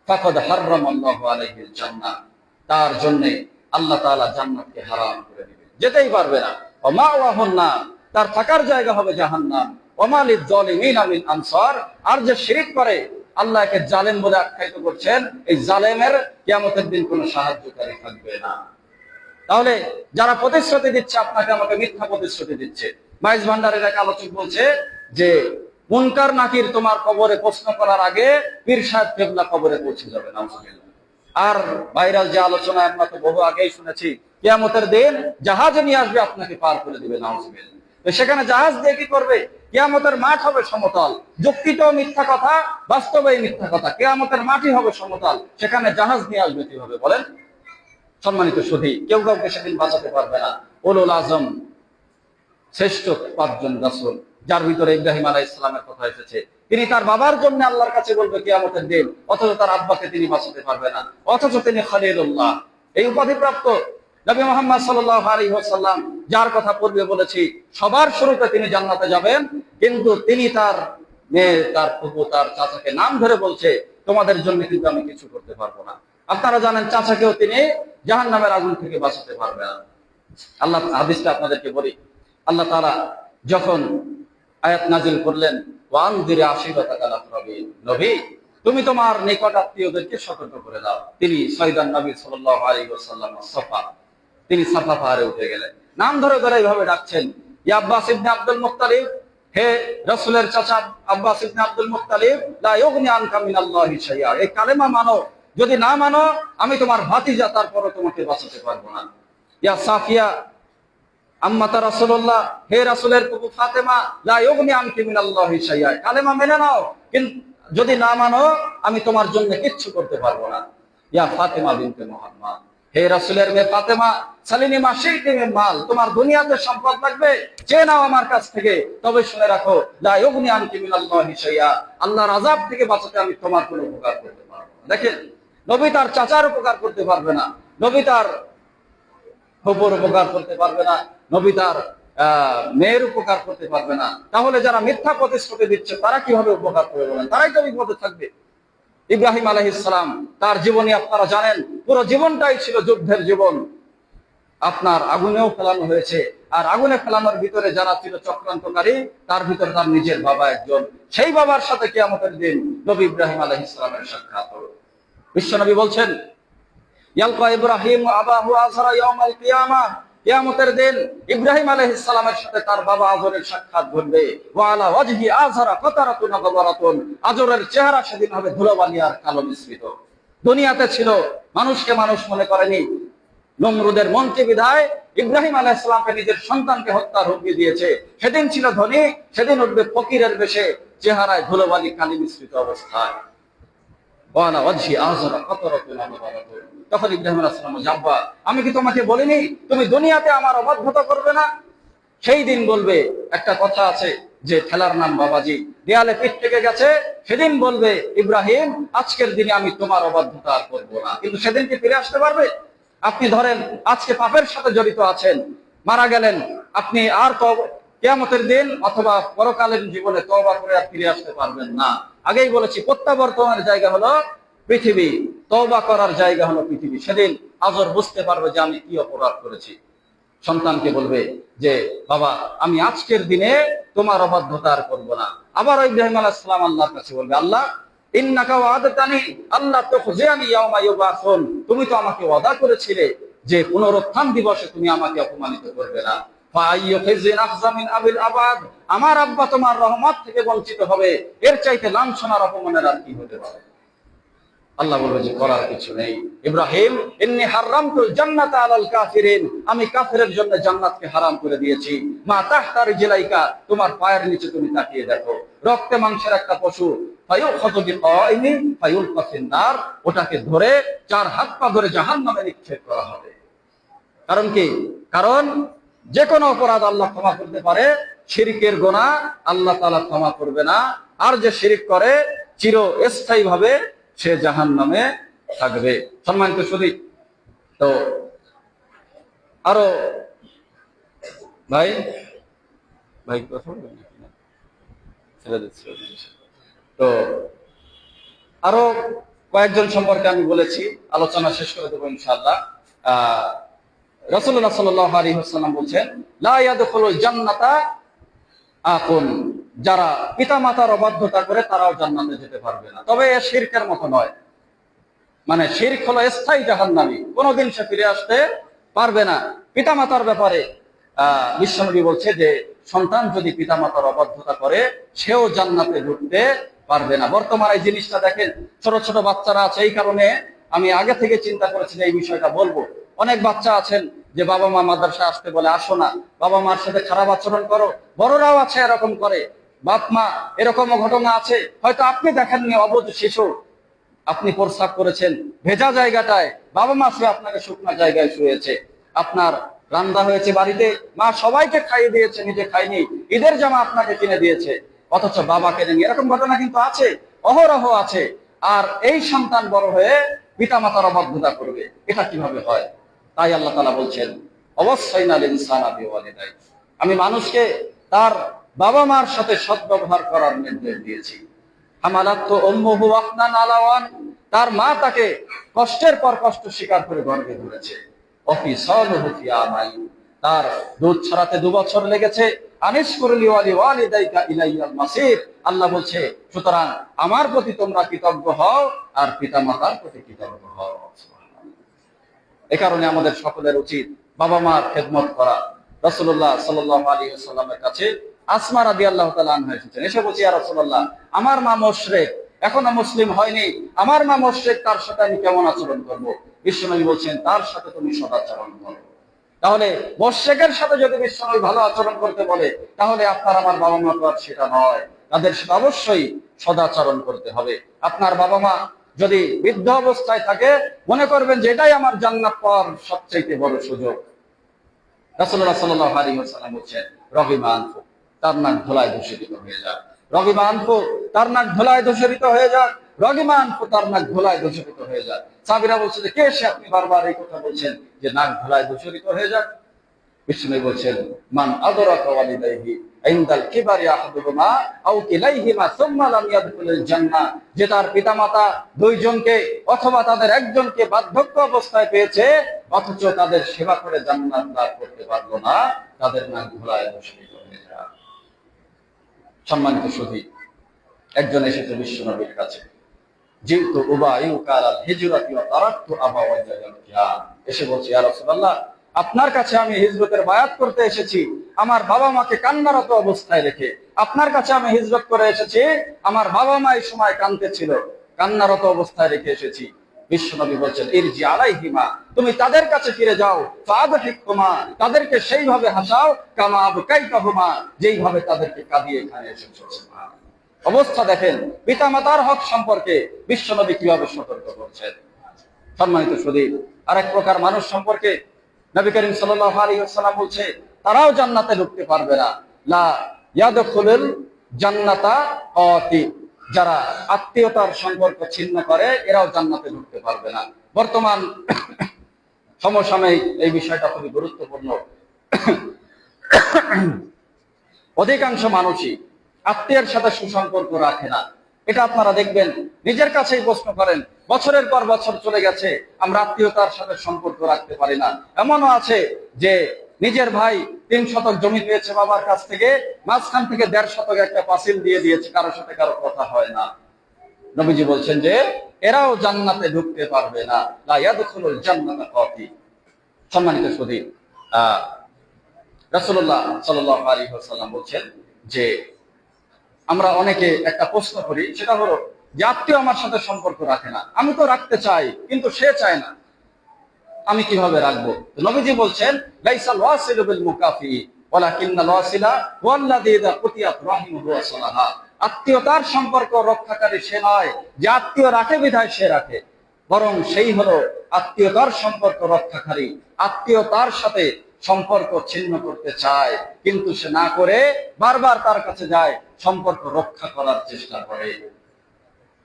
ফাকাদ হারামাল্লাহু আলাইহিল জান্নাহ, তার জন্য আল্লাহ তাআলা জান্নাতকে হারাম করে দিবেন, যেতেই পারবে না। ওয়া মাওয়াহুন নার, তার থাকার জায়গা হবে জাহান্নাম। ওয়া মা লিয-যালিমিনা মিন আনসার, আর যে শিরিক করে, আল্লাহকে জালেম বলে আখ্যায়িত করছেন, এই জালেমের কিয়ামতের দিন কোনো সাহায্যকারী থাকবে না। তাহলে যারা প্রতিশ্রুতি দিচ্ছে, আপনাকে আমাকে মিথ্যা প্রতিশ্রুতি দিচ্ছে, মাইজ ভান্ডারের এক আলোচক বলছে যে মুনকার নাকির তোমার কবরে প্রশ্ন করার আগে পীর সাহেব কেবলা কবরে পৌঁছে যাবে, নাউজুবিল্লাহ। আর ভাইরাল যে আলোচনা আমরা তো বহু আগেই শুনেছি, কিয়ামতের দিন জাহাজে নিয়ে আসবে, আপনাকে পার করে দিবে, নাউজুবিল্লাহ। তো সেখানে জাহাজ দিয়ে কি করবে? কিয়ামতের মাঠ হবে সমতল, যুক্তিটাও মিথ্যা কথা, বাস্তবেই মিথ্যা কথা। কিয়ামতের মাঠই হবে সমতল, সেখানে জাহাজ নিয়ে আসবে কিভাবে বলেন? সম্মানিত সুধী, কেউ কাউকে সেদিন বাঁচাতে পারবে না। উলুল আজম, শ্রেষ্ঠ 5 জন রাসূল, যার ভিতরে ইব্রাহিম আলাইহিস সালামের কথা এসেছে, তিনি তার বাবার জন্য আল্লাহর কাছে বলবে কিয়ামতের দিন, অথচ তার আব্বাকে তিনি বাঁচাতে পারবে না, অথচ তিনি খলিলুল্লাহ, এই উপাধি প্রাপ্ত নবী মুহাম্মদ সাল্লাল্লাহু আলাইহি ওয়াসাল্লাম, যার কথা পূর্বে বলেছি সবার শুরুতে তিনি জান্নাতে যাবেন। কিন্তু তিনি তার মেয়ে, তার ফুফু, তার চাচাকে নাম ধরে বলছে, তোমাদের জন্য কিন্তু আমি কিছু করতে পারবো না। আপনারা জানেন চাচাকেও তিনি জাহান্নামের আগুন থেকে বাঁচাতে পারবে না। আল্লাহ, হাদিসটা আপনাদেরকে বলি, আল্লাহ তাআলা যখন আয়াত নাজিল করলেন, ওয়ানদির আশিরাতাকাল আকরাবিন, নবী তুমি তোমার নিকট আত্মীয়দেরকে সতর্ক করে দাও। তিনি সাইয়্যিদান নবী সাল্লাল্লাহু আলাইহি ওয়াসাল্লাম সাফা, তিনি সাফা পাহাড়ে উঠে গেলেন, নাম ধরে ধরে এইভাবে ডাকছেন, ইয়া আব্বাস ইবনে আব্দুল মুত্তালিব, হে রাসূলের চাচা আব্বাস ইবনে আব্দুল মুত্তালিব, লা ইউগনি আনকা মিনাল্লাহি শাইআ, এই কালেমা মানো, যদি না মানো আমি তোমার ভাতিজা, তারপরও তোমাকে বাঁচাতে পারবো না। ইয়া সাফিয়া আম্মাতা রাসূলুল্লাহ, হে রাসূলের ফুফু ফাতেমা, লা ইউগনি আনকি মিনাল্লাহি শাইআ, কালেমা মেনে নাও, কিন্তু যদি না মানো আমি তোমার জন্য কিচ্ছু করতে পারবো না। ইয়া ফাতেমা বিনতে মুহাম্মদ, হে রাসূলের মেয়ে ফাতেমা, সালিনি মা শি'তি মিন মাল, তোমার দুনিয়াতে সম্পদ লাগবে চেয়ে নাও আমার কাছ থেকে, তবে শুনে রাখো লা ইউগনি আনকি মিনাল্লাহি শাইআ, আল্লাহর আযাব থেকে বাঁচাতে আমি তোমার কোনো উপকার করতে পারবো না। দেখেন, নবী তার চাচার উপকার করতে পারবে না, নবী তার ফুফুর উপকার করতে পারবে না, নবী তার মেয়ের উপকার করতে পারবে না, তাহলে যারা মিথ্যা প্রতিশ্রুতি দিচ্ছে তারা কিভাবে উপকার করবে বলেন? তারাই তো বিপদে থাকবে। ইব্রাহিম আলাইহিস সালাম, তার জীবনী আপনারা জানেন, পুরো জীবনটাই ছিল যুদ্ধের জীবন। আপনার আগুনেও ফেলানো হয়েছে, আর আগুনে ফেলানোর ভিতরে যারা ছিল চক্রান্তকারী, তার ভিতরে তার নিজের বাবা একজন। সেই বাবার সাথে কিয়ামতের দিন নবী ইব্রাহিম আলাইহিস সালামের সাক্ষাৎ হলো। বিশ্বনবী বলছেন, ইয়ালকা ইব্রাহিম আবাহু আযরা ইয়াউমাল কিয়ামাহ, কিয়ামতের দিন ইব্রাহিম আলাইহিস সালামের সাথে তার বাবা আজরের সাক্ষাৎ ঘটবে। ওয়া আলা ওয়াজহি আযরা কাতারাতুন গাবারাতুন, আজরের চেহারা সেদিন হবে ধুলোবালি আর কালো মিশ্রিত। দুনিয়াতে ছিল, মানুষকে মানুষ মনে করেনি, নমরুদের মন্ত্রী বিধায় ইব্রাহিম আলাইহিস সালামকে নিজের সন্তানকে হত্যার হুমকি দিয়েছে। সেদিন ছিল ধনী, সেদিন উঠবে ফকিরের বেশে, চেহারায় ধুলোবালি কালি মিশ্রিত অবস্থায়। তখন ইব্রাহিম আলাইহিস সালাম, আব্বা, আমি কি তোমাকে বলিনি তুমি দুনিয়াতে আমার অবাধ্যতা করবে না? সেই দিন বলবে, একটা কথা আছে যে ঠেলার নাম বাবাজি, দেয়ালে পিঠ থেকে গেছে, সেদিন বলবে ইব্রাহিম, আজকের দিনে আমি তোমার অবাধ্যতা আর করবো না। কিন্তু সেদিন কি ফিরে আসতে পারবে? আপনি ধরেন আজকে পাপের সাথে জড়িত আছেন, মারা গেলেন, আপনি আর কিয়ামতের দিন অথবা পরকালীন জীবনে তওবা করে আর ফিরে আসতে পারবেন না। আগেই বলেছি, প্রত্যাবর্তনের জায়গা হলো পৃথিবী, তওবা করার জায়গা হলো পৃথিবী। সেদিন আজর বুঝতে পারবে যে আমি কি অপরাধ করেছি। সন্তানকে বলবে যে বাবা, আমি আজকের দিনে তোমার অবাধ্যতা আর করবো না। আবার ইব্রাহিম আলাইহিস সালাম আল্লাহর কাছে বলবে, আল্লাহ, ইন্নাকা ওয়াদাতানি আল্লাহ তুখজিনি ইয়াওমা ইউবাসুন, তুমি তো আমাকে ওয়াদা করেছিলে যে পুনরুত্থান দিবসে তুমি আমাকে অপমানিত করবে না। আমার আব্বা তোমার রহমত থেকে বঞ্চিত হবে, এর চাইতে লাঞ্ছনার অপমানের আর কি হতে পারে? আল্লাহ বলবে যে করার কিছু নেই। ইব্রাহিম, ইন্নী হারামতুল জান্নাতা আলাল কাফিরিন, আমি কাফেরের জন্য জান্নাতকে হারাম করে দিয়েছি। মা তাহতা রিজলাইকা, তোমার পায়ের নিচে তুমি তাকিয়ে দেখো, রক্তে মাংসের একটা পশু, ফায়ুখাযু বিকাইনি ফায়ুলকা ফিন্নার, ওটাকে ধরে চার হাত পা ধরে জাহান্নামে নিক্ষেপ করা হবে। কারণ কি? কারণ যে কোনো অপরাধ আল্লাহ ক্ষমা করতে পারে, শিরকের গুনাহ আল্লাহ তাআলা ক্ষমা করবে না। আর যে শিরক করে চিরস্থায়ী ভাবে সে জাহান্নামে থাকবে। সম্মানিত সুধী, তো আরো ভাই ভাই কথা বলবেন, তো আরো কয়েকজন সম্পর্কে আমি বলেছি, আলোচনা শেষ করে দেবো ইনশাআল্লাহ। রাসূলুল্লাহ সাল্লাল্লাহু আলাইহি ওয়াসাল্লাম বলছেন, লা ইয়াদখুলুল জান্নাতা আকুন, যারা পিতামাতার অবাধ্যতা করে তারাও জান্নাতে যেতে পারবে না, তবে এ শিরকের মতো নয়। মানে শিরক হলো স্থায়ী জাহান্নামী, কোনোদিন সে ফিরে আসতে পারবে না। পিতামাতার ব্যাপারে বিশ্বনবী বলছে যে সন্তান যদি পিতামাতার অবাধ্যতা করে সেও জান্নাতে ঢুকতে পারবে না। বর্তমানে এই জিনিসটা দেখেন, ছোট ছোট বাচ্চারা আছে, এই কারণে আমি আগে থেকে চিন্তা করেছি যে এই বিষয়টা বলবো। অনেক বাচ্চা আছেন যে বাবা মা মাদ্রাসা আসতে বলে আসো না, বাবা মার সাথে খারাপ আচরণ করো, বড়রাও আছে এরকম করে, বাপ মা এরকমও ঘটনা আছে, হয়তো আপনি দেখেননি, অবুঝ শিশু, আপনি প্রস্রাব করেছেন ভেজা জায়গাটায়, বাবা মা শুয়ে আপনাকে শুকনা জায়গায় শুয়েছে, আপনার রান্না হয়েছে বাড়িতে, মা সবাইকে খাইয়ে দিয়েছে, নিজে খাইনি, ঈদের জামা আপনাকে কিনে দিয়েছে, অথচ বাবা কেনেনি। এরকম ঘটনা কিন্তু আছে, অহরহ আছে। আর এই সন্তান বড় হয়ে পিতামাতার অবাধ্যতা করবে, এটা কিভাবে হয়? তাই আল্লাহ তাআলা বলছেন, অবশ্যই না ইনসানা বিওয়ালিদাই, আমি মানুষকে তার বাবা মার সাথে সদ্ব্যবহার করার নির্দেশ দিয়েছি। হামালাতহু উম্মুহু ওয়াহনান আলা ওয়াহন, তার মা তাকে কষ্টের পর কষ্ট স্বীকার করে গর্ভে ধরেছে। ওয়াফিসালুহু ফি আমাইন, তার দুধ ছড়াতে 2 বছর লেগেছে। আনিশকুর লি ওয়ালিদাইকা ইলাইয়াল মাসির, আল্লাহ বলছে সুতরাং আমার প্রতি তোমরা কৃতজ্ঞ হও আর পিতামাতার প্রতি কৃতজ্ঞ হও। এ কারণে আমাদের সকলের উচিত বাবা মার খেদমত করা। রাসূলুল্লাহ সাল্লাল্লাহু আলাইহি ওয়াসাল্লামের কাছে আসমা রাদিয়াল্লাহু তাআলা আনহা এসেছেন, এসে বলছে, ইয়া রাসূলুল্লাহ, আমার মা মুশরিক, এখনো মুসলিম হয়নি, আমার মা মুশরিক, তার সাথে আমি কেমন আচরণ করব? বিশ্বনবী বলছেন, তার সাথে তুমি সদাচরণ করো। তাহলে মুশরিকের সাথে যদি বিশ্বনবী ভালো আচরণ করতে বলে, তাহলে আপনার আমার বাবা মা তো আর সেটা নয়, তাদের সাথে অবশ্যই সদাচরণ করতে হবে। আপনার বাবা মা যদি বৃদ্ধ অবস্থায় থাকে মনে করবেন যে এটাই আমার জান্নাত পাওয়ার সবচেয়ে বড় সুযোগ। রাসূলুল্লাহ সাল্লাল্লাহু আলাইহি ওয়াসাল্লাম বলেন, রগিমা আনফু, তার নাক ধুলায় দূষিত হয়ে যাক। রগিমা আনফু, তার নাক ধুলায় দূষিত হয়ে যাক। রগিমা আনফু, তার নাক ধুলায় দূষিত হয়ে যাক। সাহাবীরা বলছে যে কে সে, আপনি বারবার এই কথা বলছেন যে নাক ধুলায় দূষিত হয়ে যাক? বিষ্ণু বলছেন, মান আদরাকা ওয়ালিদাইহি ইনদাল কিবারি আহাদুহুমা আও কিলাইহিমা সুম্মা লাম ইয়াদখুলুল জান্নাহ, যে তার পিতামাতা দুইজনকে অথবা তাদের একজনকে বার্ধক্য অবস্থায় পেয়েছে অথচ তাদের সেবা করে জান্নাত লাভ করতে পারলো না, তাদের নাক ধুলায় দূষিত হয়ে যায়। সম্মানিত সুধী, একজন এসেছে বিশ্বনবীর কাছে, জিতু উবাইউকা আলাল হিজরাতি ওয়া তারাকতু আবাওয়াইয়াল কিয়াম। এসে বলছে, ইয়া রাসূলুল্লাহ, আপনার কাছে আমি হিজরতের বায়াত করতে এসেছি আমার বাবা মাকে কান্নারত অবস্থায় রেখে। আপনার কাছে আমি হিজরত করে এসেছি, আমার বাবা মা এই সময় কাঁদতেছিল, কান্নারত অবস্থায় রেখে এসেছি। বিশ্বনবী বলছেন, ইরজি আলাইহিমা, তুমি তাদের কাছে ফিরে যাও, ফাদহিকুমা, তাদেরকে সেইভাবে হাসাও, কামা আবকাইতাহুমা, যেইভাবে তাদেরকে কাঁদিয়ে এখানে এসেছো। সুবহানাল্লাহ। অবস্থা দেখেন, পিতামাতার হক সম্পর্কে বিশ্বনবী কিভাবে সতর্ক করছেন। সম্মানিত সুধী, আরেক প্রকার মানুষ সম্পর্কে নবী করিম সাল্লাল্লাহু আলাইহি ওয়াসাল্লাম বলছে, তারাও জান্নাতে ঢুকতে পারবে না। লা ইয়াদখুলুল জান্নাতা আতি, যারা আত্মীয়তার সম্পর্ক ছিন্ন করে এরাও জান্নাতে ঢুকতে পারবে না। বর্তমান সমসাময়িক এই বিষয়টা খুবই গুরুত্বপূর্ণ। অধিকাংশ মানুষই আত্মীয়ের সাথে সুসম্পর্ক রাখে না। এটা আপনারা দেখবেন, নিজের কাছেই প্রশ্ন করেন, বছরের পর বছর চলে গেছে আমরা আত্মীয়তার সাথে সম্পর্ক রাখতে পারি না। এমনও আছে যে নিজের ভাই 3 শতক জমি পেয়েছে বাবার কাছ থেকে, মাঝখান থেকে 1.5 শতক একটা পাঁচিল দিয়ে দিয়েছে, কারোর সাথে কারো কথা হয় না। নবীজি বলছেন যে এরাও জান্নাতে ঢুকতে পারবে না, লা ইয়াদখুলুল জান্নাতা কাতি। সম্মানিত সুধী, রাসূলুল্লাহ সাল্লাল্লাহু আলাইহি ওয়াসাল্লাম বলছেন যে আমরা অনেকে একটা প্রশ্ন করি, সেটা হলো যে আত্মীয় আমার সাথে সম্পর্ক রাখে না, আমি তো রাখতে চাই কিন্তু সে চায় না, আমি কিভাবে রাখবো? নবীজি বলছেন, লাইসাল ওয়াসিলু বিল মুকাফি ওয়ালাকিন্নাল ওয়াসিলা ওয়াল্লাযী ইযা কুতিয়াত রাহিমুহু ওয়া সালাহা। আত্মীয়তার সম্পর্ক রক্ষাকারী সে নয় যে আত্মীয় রাখে বিধায় সে রাখে, বরং সেই হলো আত্মীয়তার সম্পর্ক রক্ষাকারী। আত্মীয়তার সাথে সম্পর্ক ছিন্ন করতে চায় কিন্তু সে না করে বারবার তার কাছে যায়, সম্পর্ক রক্ষা করার চেষ্টা করে।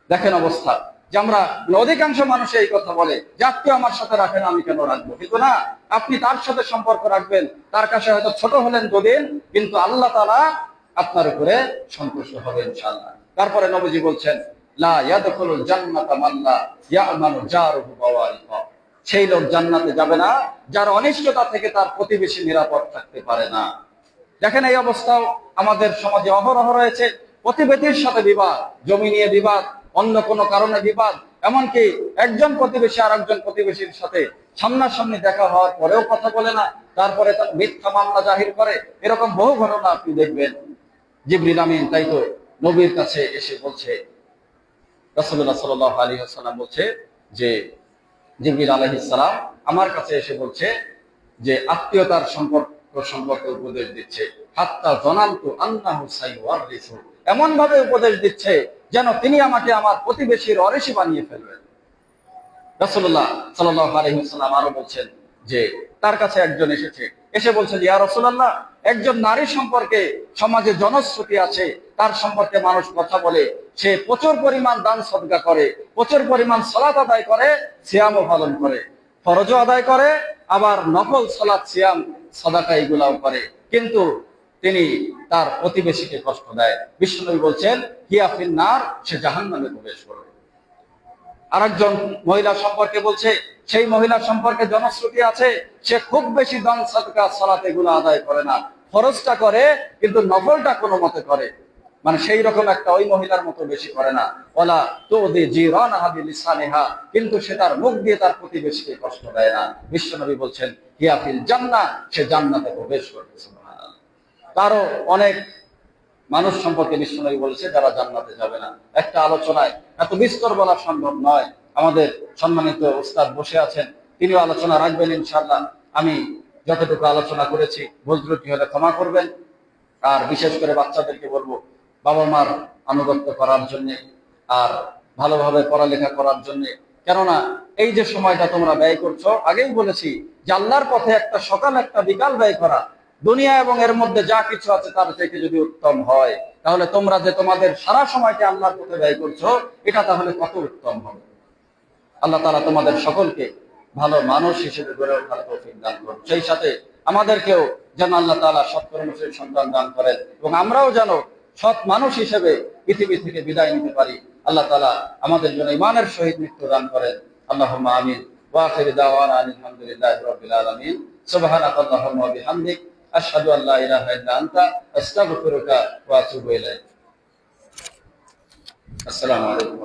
দেখেন অবস্থা, যে আমরা অধিকাংশ মানুষ এই কথা বলে যে আত্মীয় আমার সাথে রাখেন, আমি কেন রাখবো? কিন্তু না, আপনি তার সাথে সম্পর্ক রাখবেন, তার কাছে হয়তো ছোট হলেন দুদিন, কিন্তু আল্লাহ তাআলা আপনার উপরে সন্তুষ্ট হবেন ইনশাআল্লাহ। তারপরে নবীজি বলছেন, লা ইয়াদখুলুল জান্নাতা মান লা ইয়ামানু জারুহু বাওয়ারিকা, সেই লোক জান্নাতে যাবে না যার অনিষ্টতা থেকে তার প্রতিবেশী নিরাপদ থাকতে পারে না। দেখেন এই অবস্থাও আমাদের সমাজে অহরহ রয়েছে। প্রতিবেশীর সাথে বিবাদ, জমি নিয়ে বিবাদ, অন্য কোনো কারণে বিবাদ, এমনকি একজন প্রতিবেশী আর একজন প্রতিবেশীর সাথে সামনাসামনি দেখা হওয়ার পরেও কথা বলে না, তারপরে তার মিথ্যা মামলা জাহির করে। এরকম বহু ঘটনা আপনি দেখবেন। জিবরিল আমিন তাই তো নবীর কাছে এসে বলছে, রাসূলুল্লাহ সাল্লাল্লাহু আলাইহি ওয়াসাল্লাম বলছে যে জিবরিল আলাইহিস সালাম আমার কাছে এসে বলছে যে আত্মীয়তার সম্পর্কে উপদেশ দিচ্ছে, হাত্তা জানান্তু আন্নাহু সাইওয়ারিসু, এমন ভাবে উপদেশ দিচ্ছে যেন তিনি আমাকে আমার প্রতিবেশীর ওয়ারিশ বানিয়ে ফেলবেন। রাসূলুল্লাহ সাল্লাল্লাহু আলাইহি ওয়াসাল্লাম আরো বলছেন যে তার কাছে একজন এসে বলছে, ইয়া রাসূলুল্লাহ, একজন নারী সম্পর্কে সমাজে জনশ্রুতি আছে, তার সম্পর্কে মানুষ কথা বলে, সে প্রচুর পরিমাণ দান সদকা করে, প্রচুর পরিমাণ সালাত আদায় করে, সিয়ামও পালন করে, ফরজও আদায় করে, আবার নফল সালাত সিয়াম সাদাকা এগুলাও করে, কিন্তু তিনি তার প্রতিবেশীকে কষ্ট দেয়। বিশ্বনবী বলছেন, হিয়া ফিন নার, সে জাহান্নামে প্রবেশ করবে। আরেকজন মহিলা সম্পর্কে বলছে, সেই মহিলা সম্পর্কে জনশ্রুতি আছে, সে খুব বেশি দান সাদকা সালাত এগুলো আদায় করে না, ফরজটা করে কিন্তু নফলটা কোনো মতে করে, মানে সেই রকম একটা ওই মহিলার মতো বেশি করে না। ওয়ালা তুদি জিরানাহা বিলিসানিহা, কিন্তু সে তার মুখ দিয়ে তার প্রতিবেশীকে কষ্ট দেয় না। বিশ্বনবী বলছেন, হিয়া ফিল জান্নাহ, সে জান্নাতে প্রবেশ করবে। সুবহানাল্লাহ। তারও অনেক মানুষ সম্পর্কে বিশ্বনবী বলেছে যারা জান্নাতে যাবে না। একটা আলোচনায় এত বিস্তর বলা সম্ভব নয়। আমাদের সম্মানিত উস্তাদ বসে আছেন, তিনিও আলোচনা রাখবেন ইনশাআল্লাহ। আমি যতটুকু আলোচনা করেছি ভুল ত্রুটি হলে ক্ষমা করবেন। আর বিশেষ করে বাচ্চাদেরকে বলবো বাবা মার আনুগত্য করার জন্য, আর ভালোভাবে পড়ালেখা করার জন্য। কেননা এই যে সময়টা তোমরা ব্যয় করছো, আগেই বলেছি যে আল্লাহর পথে একটা সকাল একটা বিকাল ব্যয় করা দুনিয়া এবং এর মধ্যে যা কিছু আছে তার থেকে যদি উত্তম হয়, তাহলে তোমরা যে তোমাদের সারা সময়কে আল্লাহর পথে ব্যয় করছো, এটা তাহলে কত উত্তম হবে। আল্লাহ তাআলা তোমাদের সকলকে ভালো মানুষ হিসেবে গড়ে ওঠার তৌফিক দান করুন। সেই সাথে আমাদেরকেও যেন আল্লাহ তাআলা সৎকর্মশীল সন্তান দান করেন এবং আমরাও যেন সৎ মানুষ হিসেবে পৃথিবী থেকে বিদায় নিতে পারি। আল্লাহ তাআলা আমাদের জন্য ঈমানের সহিত মৃত্যু দান করেন। আল্লাহুম্মা আমিন। ওয়া আখিরু দাওয়ানা আলহামদুলিল্লাহি রাব্বিল আলামিন। সুবহানাকাল্লাহুম্মা ওয়া বিহামদিক আশহাদু আল্লা ইলাহা ইল্লা আনতা আস্তাগফিরুকা ওয়া আতুবু ইলাইক। আসসালামু আলাইকুম।